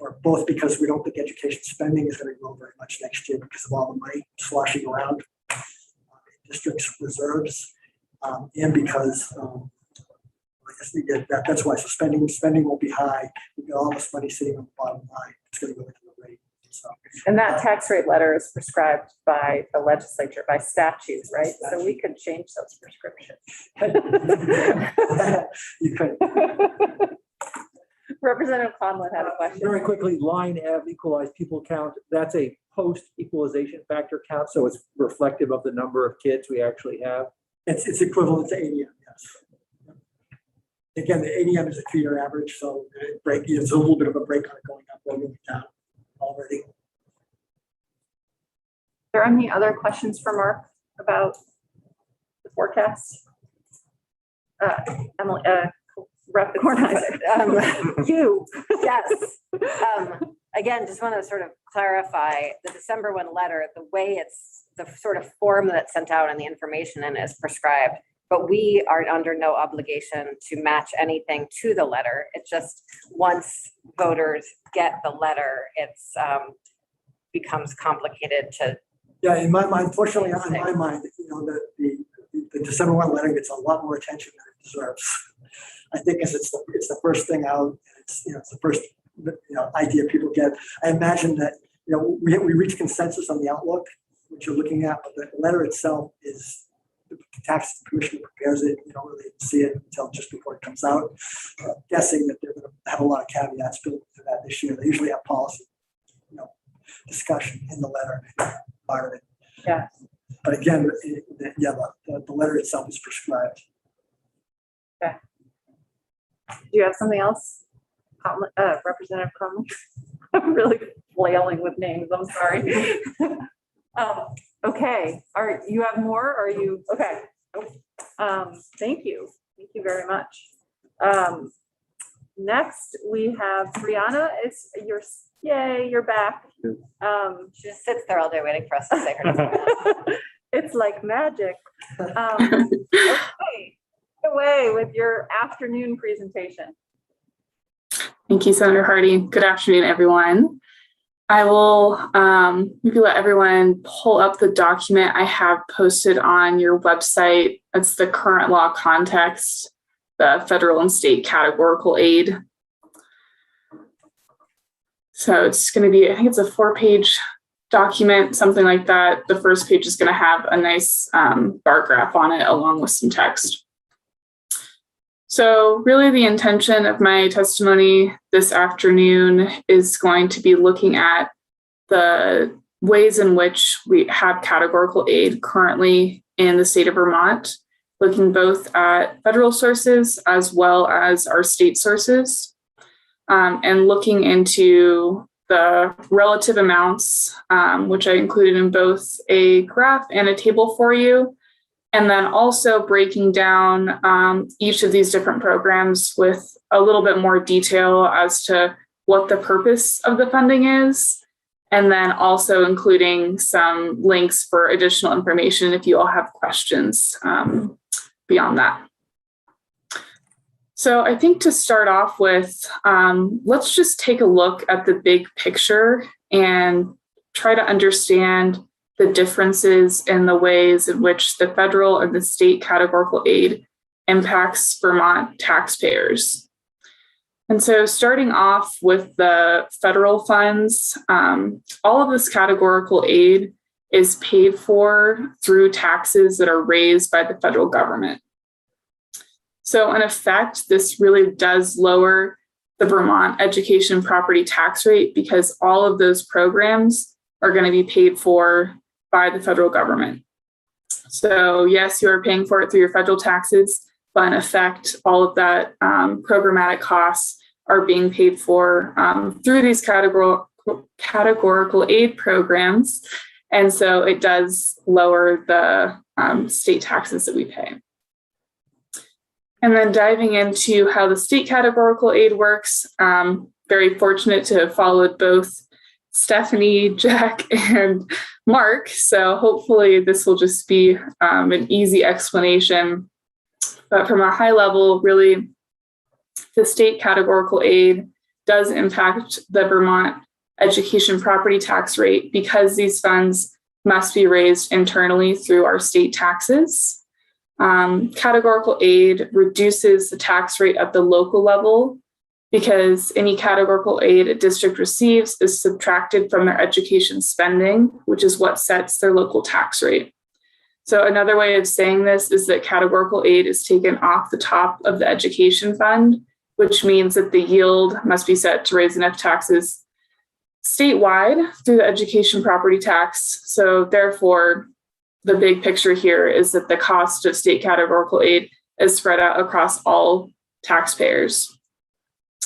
or both because we don't think education spending is going to grow very much next year because of all the money sloshing around in districts' reserves, and because that's why. So spending will be high. We've got all this money sitting on the bottom line. It's going to go into the rate. So, and that tax rate letter is prescribed by the legislature by statute, right? So we could change those prescriptions. you could. Representative Conlon had a question. Very quickly, line F, equalized pupil count, that's a post-equalization factor count, so it's reflective of the number of kids we actually have. It's equivalent to ADM, yes. Again, the ADM is a 2-year average, so there's a little bit of a break on it going up or going down already. Are there any other questions for Mark about the forecast? Emily, Rep. Kornheiser. You, yes. Again, just want to sort of clarify the December 1 letter, the way it's the sort of form that's sent out and the information in is prescribed, but we are under no obligation to match anything to the letter. It just, once voters get the letter, it's becomes complicated to. Yeah, in my mind, fortunately, on my mind, the December 1 letter gets a lot more attention than it deserves. I think as it's the first thing out, it's the first idea people get. I imagine that we reach consensus on the outlook, which you're looking at, but the letter itself is the tax commission prepares it. You don't really see it until just before it comes out. Guessing that they're going to have a lot of caveats built into that this year. They usually have policy, discussion in the letter part of it. Yeah. But again, the letter itself is prescribed. Okay. Do you have something else, Representative Conlon? I'm really flailing with names. I'm sorry. Okay. You have more? Or are you okay? Thank you. Thank you very much. Next, we have Brianna. You're back. She just sits there all day waiting for us to say her name. It's like magic. Okay. Away with your afternoon presentation. Thank you, Senator Hardy. Good afternoon, everyone. I will maybe let everyone pull up the document I have posted on your website. It's the current law context, the federal and state categorical aid. So it's going to be, I think it's a 4-page document, something like that. The first page is going to have a nice bar graph on it along with some text. So really the intention of my testimony this afternoon is going to be looking at the ways in which we have categorical aid currently in the state of Vermont, looking both at federal sources as well as our state sources, and looking into the relative amounts, which I included in both a graph and a table for you, and then also breaking down each of these different programs with a little bit more detail as to what the purpose of the funding is, and then also including some links for additional information if you all have questions beyond that. So I think to start off with, let's just take a look at the big picture and try to understand the differences in the ways in which the federal and the state categorical aid impacts Vermont taxpayers. And so starting off with the federal funds, all of this categorical aid is paid for through taxes that are raised by the federal government. So in effect, this really does lower the Vermont education property tax rate because all of those programs are going to be paid for by the federal government. So yes, you are paying for it through your federal taxes, but in effect, all of that programmatic costs are being paid for through these categorical aid programs. And so it does lower the state taxes that we pay. And then diving into how the state categorical aid works, very fortunate to have followed both Stephanie, Jack, and Mark. So hopefully this will just be an easy explanation. But from a high level, really, the state categorical aid does impact the Vermont education property tax rate because these funds must be raised internally through our state taxes. Categorical aid reduces the tax rate at the local level because any categorical aid a district receives is subtracted from their education spending, which is what sets their local tax rate. So another way of saying this is that categorical aid is taken off the top of the education fund, which means that the yield must be set to raise enough taxes statewide through the education property tax. So therefore, the big picture here is that the cost of state categorical aid is spread out across all taxpayers,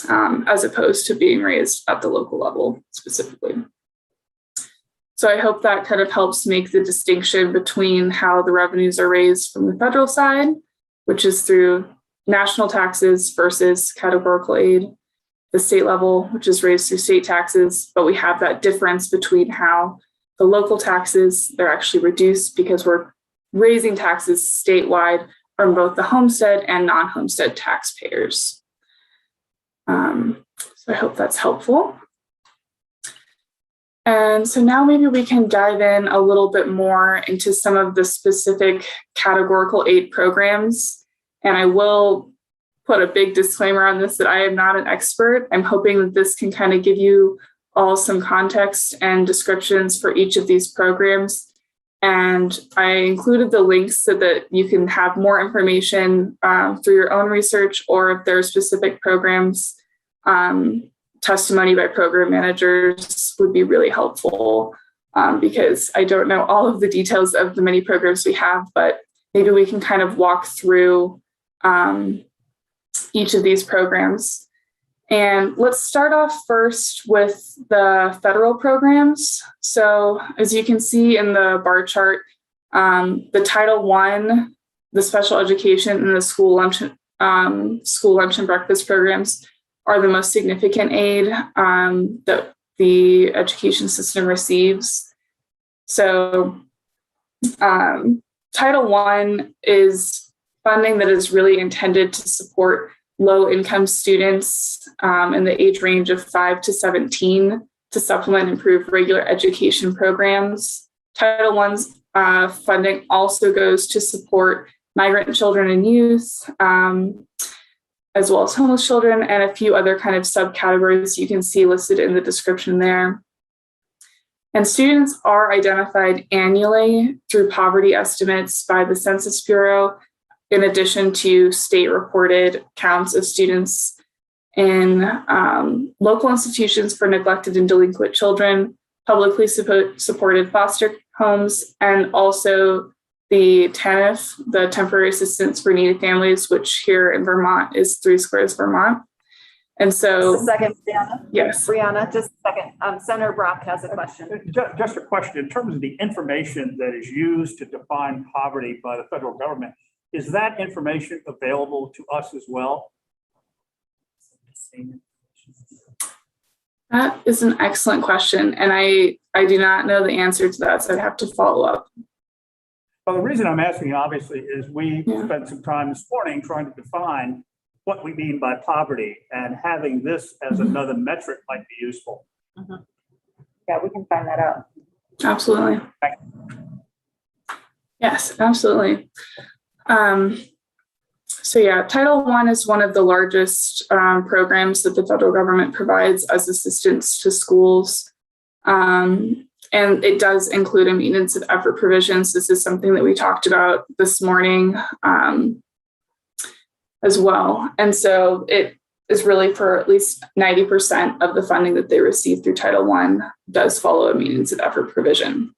as opposed to being raised at the local level specifically. So I hope that kind of helps make the distinction between how the revenues are raised from the federal side, which is through national taxes, versus categorical aid, the state level, which is raised through state taxes. But we have that difference between how the local taxes, they're actually reduced because we're raising taxes statewide from both the homestead and non-homestead taxpayers. So I hope that's helpful. And so now maybe we can dive in a little bit more into some of the specific categorical aid programs. And I will put a big disclaimer on this that I am not an expert. I'm hoping that this can kind of give you all some context and descriptions for each of these programs. And I included the links so that you can have more information through your own research, or if there are specific programs, testimony by program managers would be really helpful because I don't know all of the details of the many programs we have, but maybe we can kind of walk through each of these programs. And let's start off first with the federal programs. So as you can see in the bar chart, the Title I, the special education, and the school lunch and breakfast programs are the most significant aid that the education system receives. So Title I is funding that is really intended to support low-income students in the age range of 5 to 17 to supplement and improve regular education programs. Title I's funding also goes to support migrant children and youth, as well as homeless children, and a few other kind of subcategories you can see listed in the description there. And students are identified annually through poverty estimates by the Census Bureau, in addition to state reported counts of students in local institutions for neglected and delinquent children, publicly supported foster homes, and also the TANF, the Temporary Assistance for Needy Families, which here in Vermont is 3 Squares, Vermont. And so, Just a second, Brianna. yes. Brianna, just a second. Senator Brock has a question. Just a question, in terms of the information that is used to define poverty by the federal government, is that information available to us as well? That is an excellent question. And I do not know the answer to that, so I'd have to follow up. Well, the reason I'm asking, obviously, is we Yeah. spent some time this morning trying to define what we mean by poverty, and having this as another metric might be useful. Yeah, we can find that out. Absolutely. Yes, absolutely. So yeah, Title I is one of the largest programs that the federal government provides as assistance to schools. And it does include a maintenance of effort provisions. This is something that we talked about this morning as well. And so it is really for at least 90% of the funding that they receive through Title I does follow a maintenance of effort provision.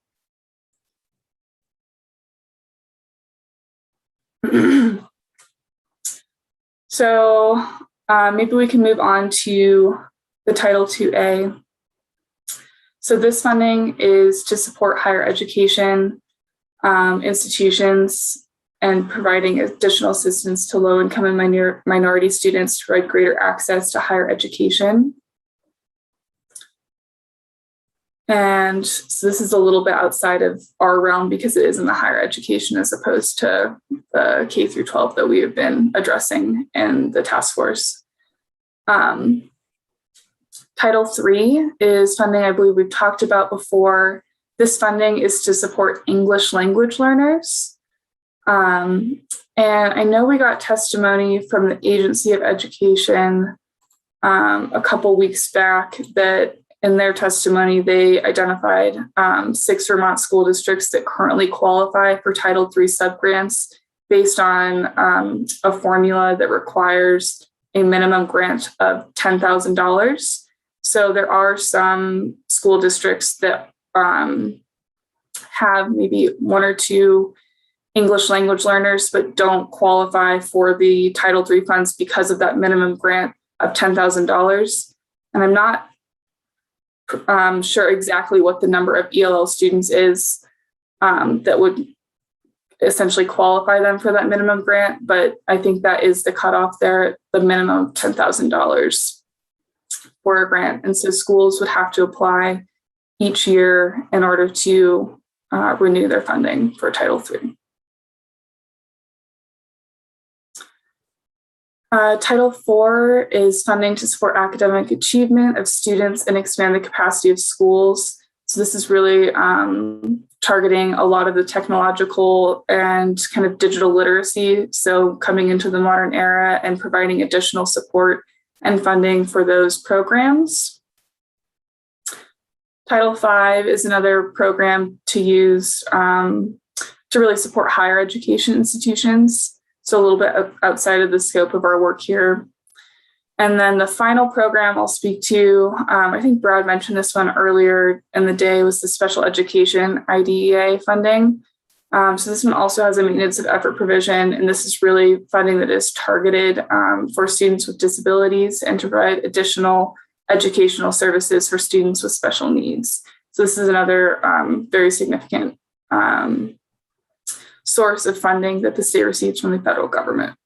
So maybe we can move on to the Title IIA. So this funding is to support higher education institutions and providing additional assistance to low-income and minority students to provide greater access to higher education. And so this is a little bit outside of our realm because it is in the higher education as opposed to the K through 12 that we have been addressing in the task force. Title III is funding I believe we've talked about before. This funding is to support English language learners. And I know we got testimony from the Agency of Education a couple weeks back that in their testimony, they identified 6 Vermont school districts that currently qualify for Title III subgrants based on a formula that requires a minimum grant of $10,000. So there are some school districts that have maybe 1 or 2 English language learners, but don't qualify for the Title III funds because of that minimum grant of $10,000. And I'm not sure exactly what the number of ELL students is that would essentially qualify them for that minimum grant, but I think that is the cutoff there, the minimum of $10,000 for a grant. And so schools would have to apply each year in order to renew their funding for Title III. Title IV is funding to support academic achievement of students and expand the capacity of schools. So this is really targeting a lot of the technological and kind of digital literacy. So coming into the modern era and providing additional support and funding for those programs. Title V is another program to use to really support higher education institutions. So a little bit outside of the scope of our work here. And then the final program I'll speak to, I think Brad mentioned this one earlier in the day, was the special education IDEA funding. So this one also has a maintenance of effort provision, and this is really funding that is targeted for students with disabilities and to provide additional educational services for students with special needs. So this is another very significant source of funding that the state receives from the federal government.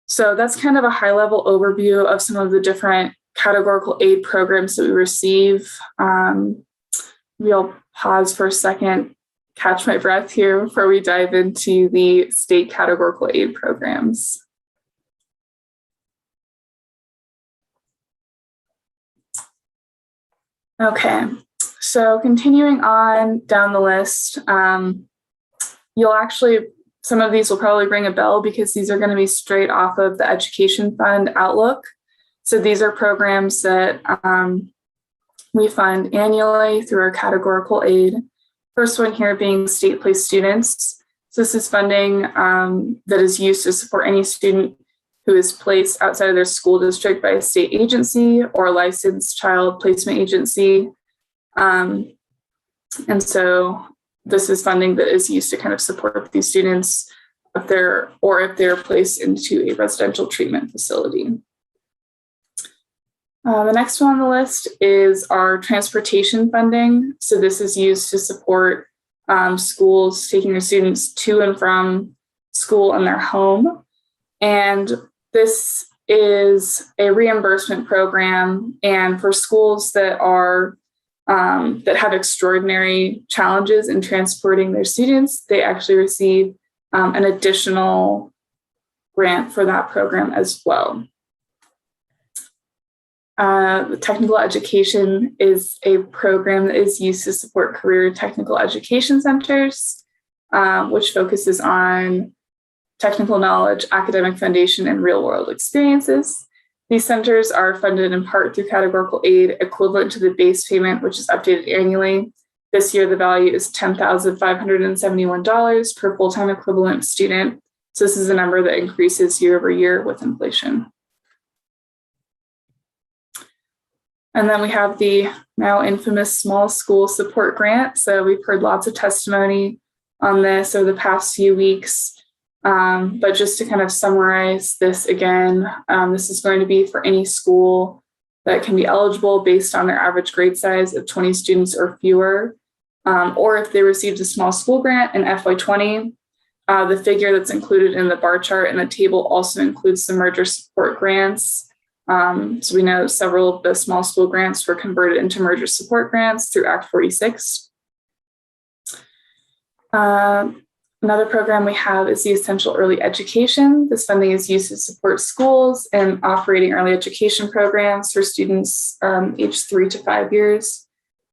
So that's kind of a high-level overview of some of the different categorical aid programs that we receive. We'll pause for a second, catch my breath here before we dive into the state categorical aid programs. Okay, so continuing on down the list, you'll actually some of these will probably ring a bell because these are going to be straight off of the Education Fund Outlook. So these are programs that we fund annually through our categorical aid. First one here being state placed students. So this is funding that is used to support any student who is placed outside of their school district by a state agency or a licensed child placement agency. And so this is funding that is used to kind of support these students if they're placed into a residential treatment facility. The next one on the list is our transportation funding. So this is used to support schools taking their students to and from school and their home. And this is a reimbursement program. And for schools that are that have extraordinary challenges in transporting their students, they actually receive an additional grant for that program as well. Technical education is a program that is used to support career technical education centers, which focuses on technical knowledge, academic foundation, and real-world experiences. These centers are funded in part through categorical aid equivalent to the base payment, which is updated annually. This year, the value is $10,571 per full-time equivalent student. So this is a number that increases year over year with inflation. And then we have the now infamous small school support grant. So we've heard lots of testimony on this over the past few weeks. But just to kind of summarize this again, this is going to be for any school that can be eligible based on their average grade size of 20 students or fewer, or if they received a small school grant in FY20. The figure that's included in the bar chart and the table also includes some merger support grants. So we know several of the small school grants were converted into merger support grants through Act 46. Another program we have is the Essential Early Education. This funding is used to support schools and operating early education programs for students aged 3 to 5 years.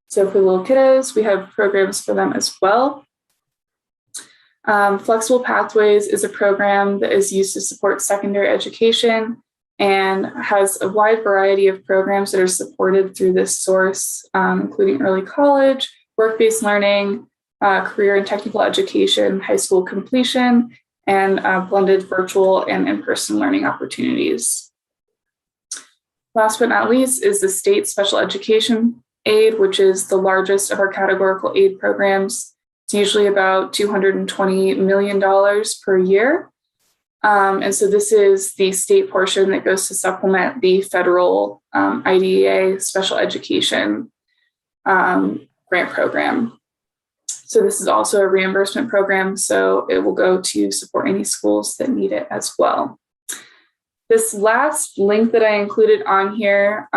So for little kiddos, we have programs for them as well. Flexible Pathways is a program that is used to support secondary education and has a wide variety of programs that are supported through this source, including early college, work-based learning, career and technical education, high school completion, and blended virtual and in-person learning opportunities. Last but not least is the state special education aid, which is the largest of our categorical aid programs. It's usually about $220 million per year. And so this is the state portion that goes to supplement the federal IDEA special education grant program. So this is also a reimbursement program, so it will go to support any schools that need it as well. This last link that I included on here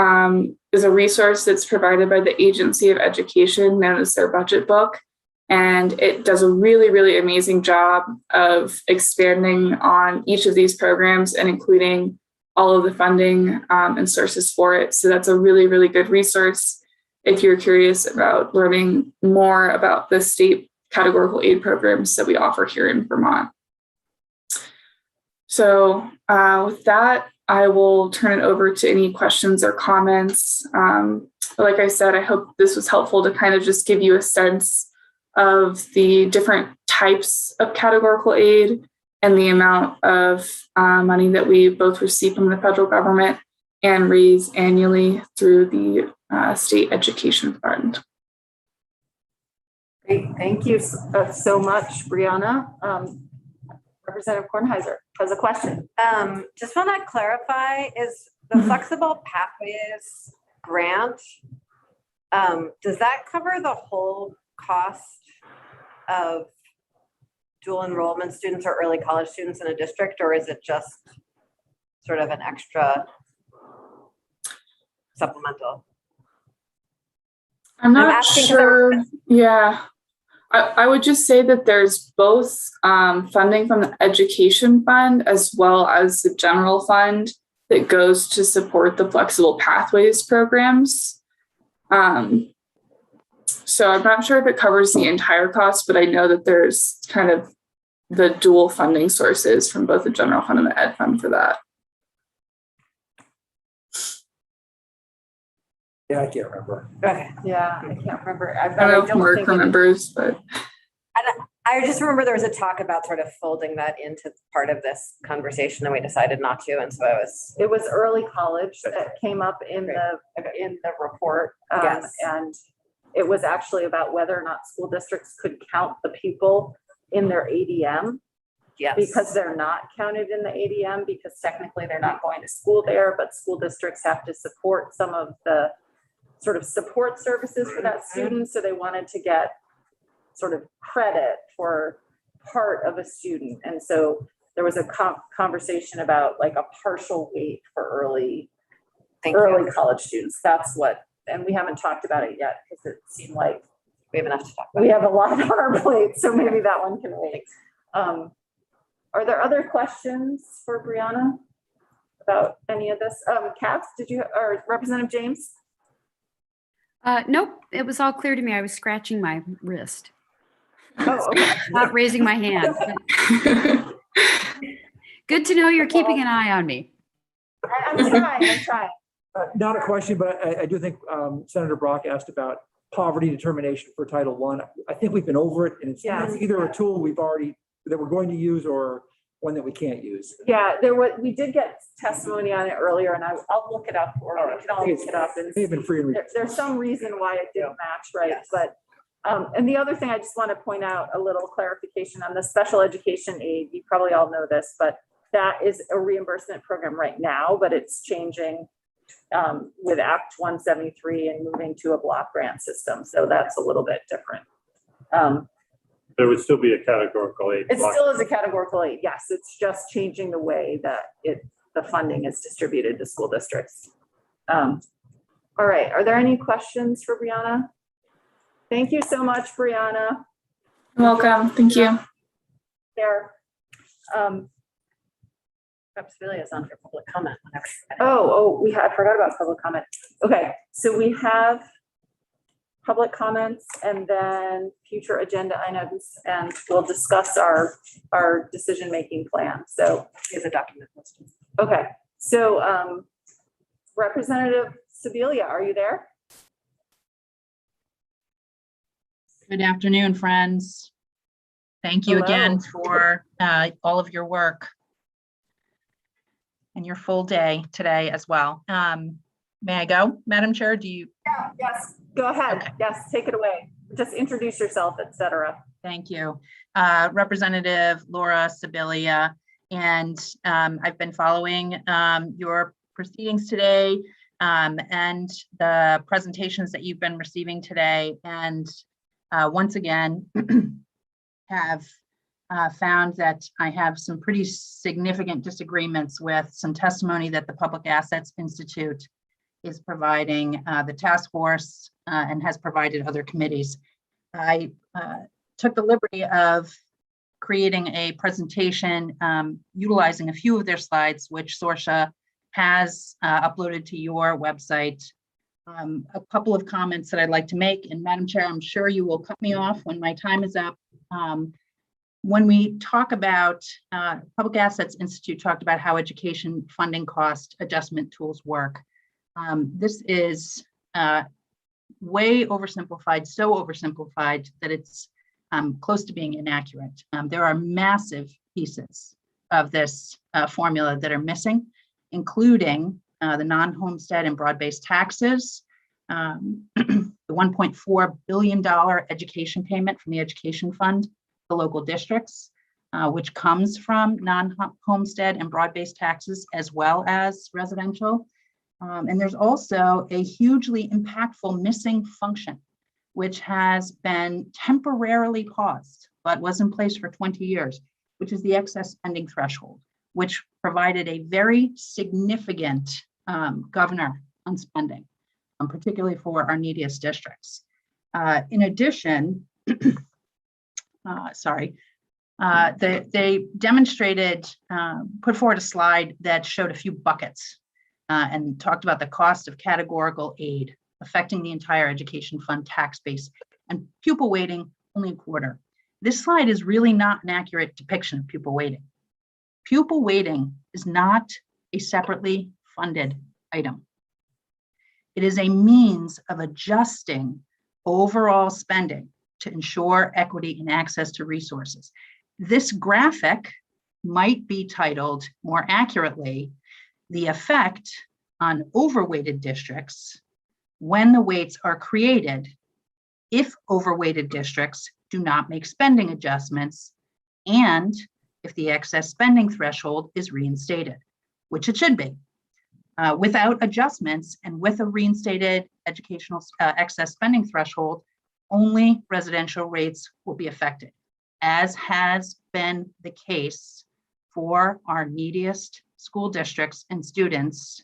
is a resource that's provided by the Agency of Education, known as their budget book. And it does a really, really amazing job of expanding on each of these programs and including all of the funding and sources for it. So that's a really, really good resource if you're curious about learning more about the state categorical aid programs that we offer here in Vermont. So with that, I will turn it over to any questions or comments. Like I said, I hope this was helpful to kind of just give you a sense of the different types of categorical aid and the amount of money that we both receive from the federal government and raise annually through the State Education Fund. Great, thank you so much, Brianna. Representative Kornheiser has a question. Just want to clarify, is the Flexible Pathways grant, does that cover the whole cost of dual enrollment students or early college students in a district, or is it just sort of an extra supplemental? I'm not sure. Yeah, I would just say that there's both funding from the Education Fund as well as the general fund that goes to support the Flexible Pathways programs. So I'm not sure if it covers the entire cost, but I know that there's kind of the dual funding sources from both the general fund and the ed fund for that. Yeah, I can't remember. Okay. Yeah, I can't remember. I don't know if Mark think it- remembers, but I just remember there was a talk about sort of folding that into part of this conversation and we decided not to. And so I was, It was early college that came up in the report. Yes. And it was actually about whether or not school districts could count the pupil in their ADM. yes. Because they're not counted in the ADM because technically they're not going to school there, but school districts have to support some of the sort of support services for that student. So they wanted to get sort of credit for part of a student. And so there was a conversation about like a partial weight for early college students. That's what, and we haven't talked about it yet because it seemed like We have enough to talk about. we have a lot on our plate, so maybe that one can wait. Are there other questions for Brianna about any of this? Katz, or Representative James? Nope, it was all clear to me. I was scratching my wrist, Oh, okay. not raising my hand. Good to know you're keeping an eye on me. I'm trying. Not a question, but I do think Senator Brock asked about poverty determination for Title I. I think we've been over it, and it's Yeah. either a tool that we're going to use or one that we can't use. Yeah, we did get testimony on it earlier, and I'll look it up, or we can all look it up. And It may have been free and there's some reason why it didn't match, right? Yes. But, and the other thing, I just want to point out a little clarification on the special education aid. You probably all know this, but that is a reimbursement program right now, but it's changing with Act 173 and moving to a block grant system. So that's a little bit different. There would still be a categorical aid. It still is a categorical aid, yes. It's just changing the way that the funding is distributed to school districts. All right, are there any questions for Brianna? Thank you so much, Brianna. You're welcome. Thank you. There. Perhaps Celia is on for public comment. I forgot about public comment. Okay, so we have public comments and then future agenda items, and we'll discuss our decision-making plan. So Here's a document listed. okay, so Representative Sibilia, are you there? Good afternoon, friends. Thank you again for all of your work and your full day today as well. May I go, Madam Chair? Do you? Yeah, yes, go ahead. Okay. Yes, take it away. Just introduce yourself, etc. Thank you. Representative Laura Sibilia, and I've been following your proceedings today and the presentations that you've been receiving today. And once again, have found that I have some pretty significant disagreements with some testimony that the Public Assets Institute is providing the task force and has provided other committees. I took the liberty of creating a presentation utilizing a few of their slides, which Sorsha has uploaded to your website. A couple of comments that I'd like to make, and Madam Chair, I'm sure you will cut me off when my time is up. When we talk about Public Assets Institute talked about how education funding cost adjustment tools work. This is way oversimplified, so oversimplified that it's close to being inaccurate. There are massive pieces of this formula that are missing, including the non-homestead and broad-based taxes, the $1.4 billion education payment from the education fund, the local districts, which comes from non-homestead and broad-based taxes as well as residential. And there's also a hugely impactful missing function, which has been temporarily paused, but was in place for 20 years, which is the excess spending threshold, which provided a very significant governor on spending, particularly for our neediest districts. In addition, they demonstrated, put forward a slide that showed a few buckets and talked about the cost of categorical aid affecting the entire education fund tax base and pupil weighting only a quarter. This slide is really not an accurate depiction of pupil weighting. Pupil weighting is not a separately funded item. It is a means of adjusting overall spending to ensure equity and access to resources. This graphic might be titled more accurately, the effect on overweighted districts when the weights are created if overweighted districts do not make spending adjustments and if the excess spending threshold is reinstated, which it should be. Without adjustments and with a reinstated educational excess spending threshold, only residential rates will be affected, as has been the case for our neediest school districts and students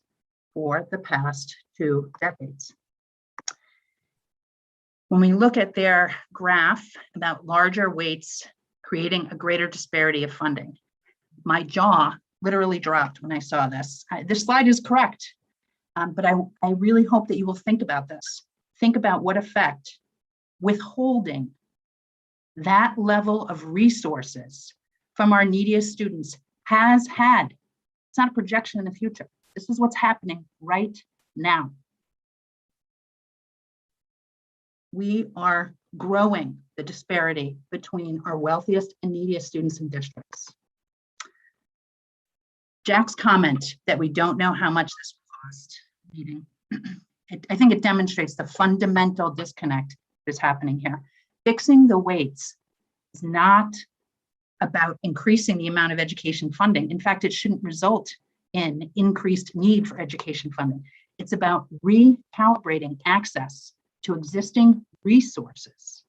for the past 2 decades. When we look at their graph about larger weights creating a greater disparity of funding, my jaw literally dropped when I saw this. This slide is correct, but I really hope that you will think about this. Think about what effect withholding that level of resources from our neediest students has had. It's not a projection in the future. This is what's happening right now. We are growing the disparity between our wealthiest and neediest students and districts. Jack's comment that we don't know how much this will cost meeting, I think it demonstrates the fundamental disconnect that is happening here. Fixing the weights is not about increasing the amount of education funding. In fact, it shouldn't result in increased need for education funding. It's about recalibrating access to existing resources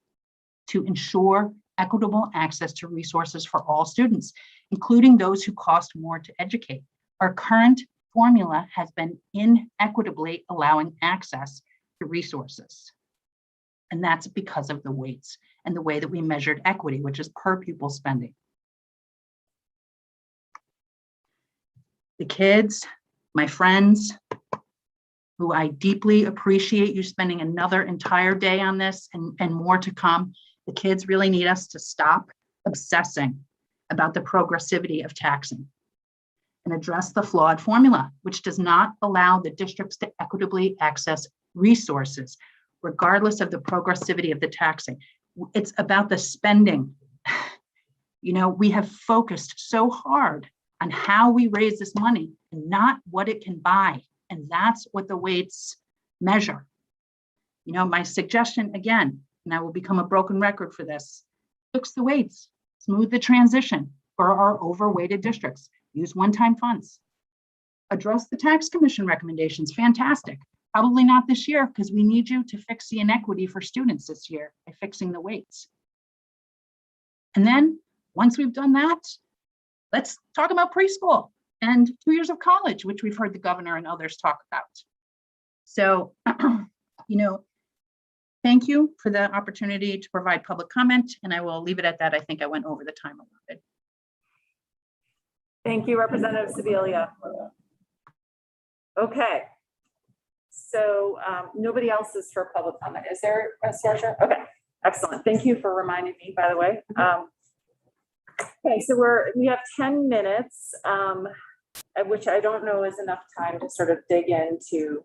to ensure equitable access to resources for all students, including those who cost more to educate. Our current formula has been inequitably allowing access to resources. And that's because of the weights and the way that we measured equity, which is per pupil spending. The kids, my friends, who I deeply appreciate you spending another entire day on this and more to come, the kids really need us to stop obsessing about the progressivity of taxing and address the flawed formula, which does not allow the districts to equitably access resources, regardless of the progressivity of the taxing. It's about the spending. You know, we have focused so hard on how we raise this money and not what it can buy. And that's what the weights measure. You know, my suggestion again, and I will become a broken record for this, fix the weights, smooth the transition for our overweighted districts, use one-time funds, address the tax commission recommendations, fantastic. Probably not this year because we need you to fix the inequity for students this year by fixing the weights. And then once we've done that, let's talk about preschool and 2 years of college, which we've heard the governor and others talk about. So, you know, thank you for the opportunity to provide public comment, and I will leave it at that. I think I went over the time allotted. Thank you, Representative Sibilia. Okay. So nobody else is for public comment. Is there, Sarah? Okay, excellent. Thank you for reminding me, by the way. Okay, so we have 10 minutes, which I don't know is enough time to sort of dig into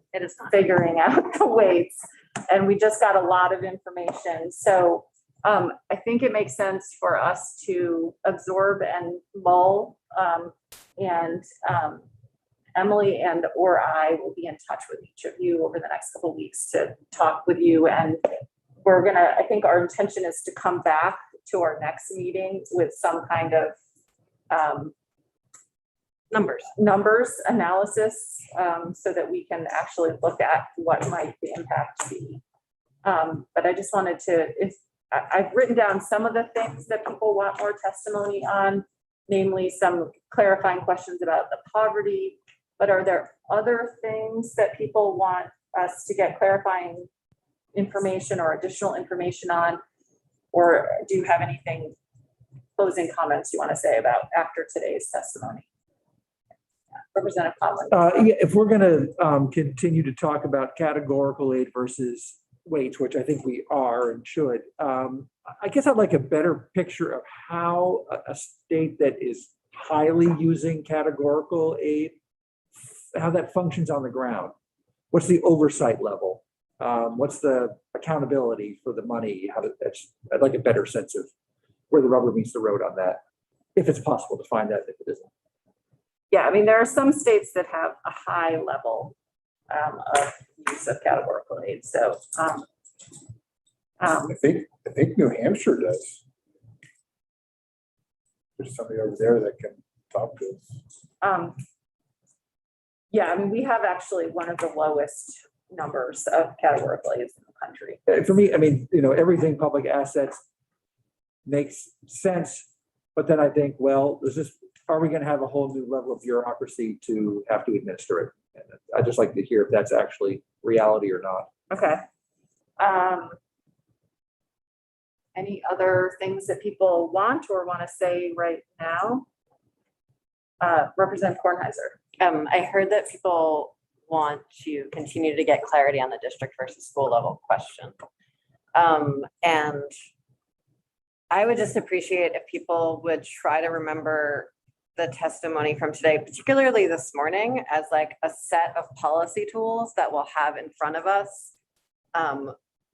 figuring out the weights. And we just got a lot of information. So I think it makes sense for us to absorb and mull, and Emily or I will be in touch with each of you over the next couple of weeks to talk with you. And we're gonna, I think our intention is to come back to our next meeting with some kind of numbers analysis, so that we can actually look at what might the impact be. But I just wanted to, I've written down some of the things that people want more testimony on, namely some clarifying questions about the poverty. But are there other things that people want us to get clarifying information or additional information on? Or do you have anything, closing comments you want to say about after today's testimony? Representative Conlon. Yeah, if we're going to continue to talk about categorical aid versus weights, which I think we are and should, I guess I'd like a better picture of how a state that is highly using categorical aid, how that functions on the ground. What's the oversight level? What's the accountability for the money? I'd like a better sense of where the rubber meets the road on that, if it's possible to find that, if it isn't. Yeah, I mean, there are some states that have a high level of use of categorical aid, so. I think New Hampshire does. There's somebody over there that can talk to us. Yeah, I mean, we have actually one of the lowest numbers of categorical aids in the country. For me, I mean, everything public assets makes sense, but then I think, well, are we going to have a whole new level of bureaucracy to have to administer it? And I'd just like to hear if that's actually reality or not. Okay. Any other things that people want or want to say right now? Representative Kornheiser. I heard that people want to continue to get clarity on the district versus school level question. And I would just appreciate if people would try to remember the testimony from today, particularly this morning, as like a set of policy tools that we'll have in front of us,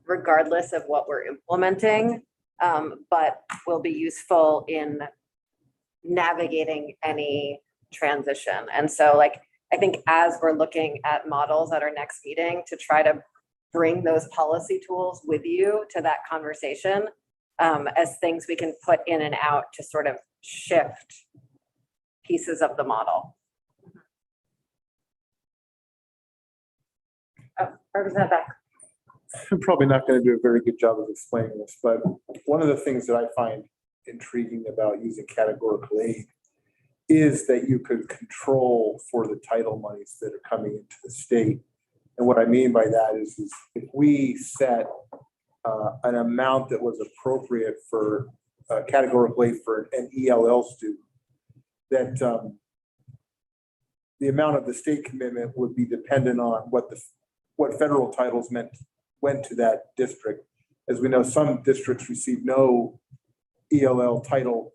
regardless of what we're implementing, but will be useful in navigating any transition. And so I think as we're looking at models at our next meeting, to try to bring those policy tools with you to that conversation as things we can put in and out to sort of shift pieces of the model. Representative Beck. I'm probably not going to do a very good job of explaining this, but one of the things that I find intriguing about using categorical aid is that you could control for the title monies that are coming into the state. And what I mean by that is if we set an amount that was appropriate for categorical aid for an ELL student, that the amount of the state commitment would be dependent on what federal titles went to that district. As we know, some districts receive no ELL Title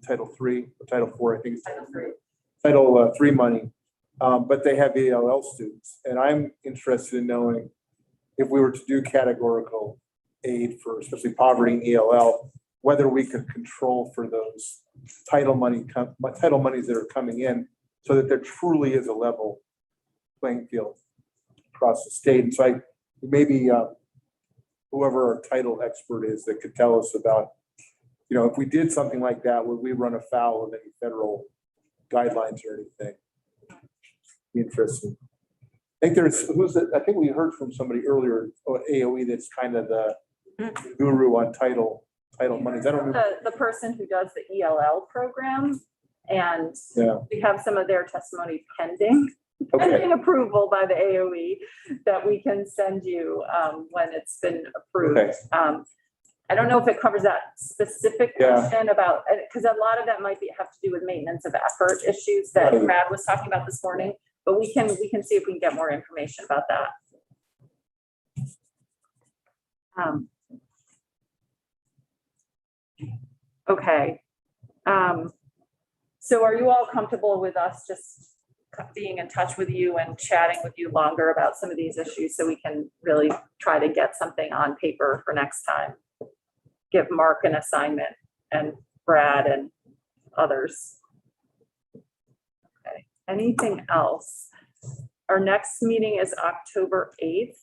3 or Title 4, I think it's Title 3 money, but they have ELL students. And I'm interested in knowing if we were to do categorical aid for especially poverty and ELL, whether we could control for those title monies that are coming in so that there truly is a level playing field across the state. And so maybe whoever our title expert is that could tell us about, if we did something like that, would we run afoul of any federal guidelines or anything? Be interesting. I think we heard from somebody earlier, AOE, that's kind of the guru on title monies. I don't know. The person who does the ELL program, and we have some of their testimony pending approval by the AOE that we can send you when it's been approved. Okay. I don't know if it covers that specific question about, because a lot of that might have to do with maintenance of effort issues that Brad was talking about this morning, but we can see if we can get more information about that. Okay. So are you all comfortable with us just being in touch with you and chatting with you longer about some of these issues so we can really try to get something on paper for next time? Give Mark an assignment and Brad and others. Okay, anything else? Our next meeting is October 8th.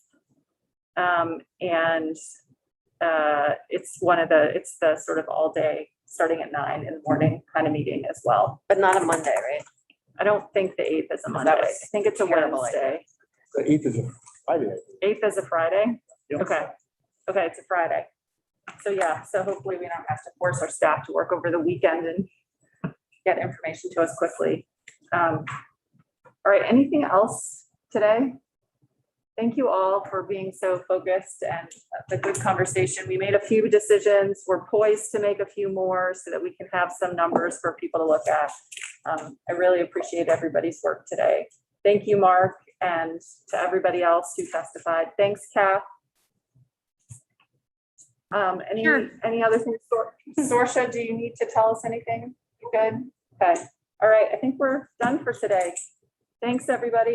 It's the sort of all day, starting at 9 in the morning kind of meeting as well. But not a Monday, right? I don't think the 8th is a Monday. I think it's a Wednesday. The 8th is a Friday. 8th is a Friday? Yep. Okay, it's a Friday. So hopefully we don't have to force our staff to work over the weekend and get information to us quickly. All right, anything else today? Thank you all for being so focused and the good conversation. We made a few decisions. We're poised to make a few more so that we can have some numbers for people to look at. I really appreciate everybody's work today. Thank you, Mark, and to everybody else who testified. Thanks, Kath. Sure. Any other things? Sorsha, do you need to tell us anything? You good? Okay. All right. I think we're done for today. Thanks, everybody.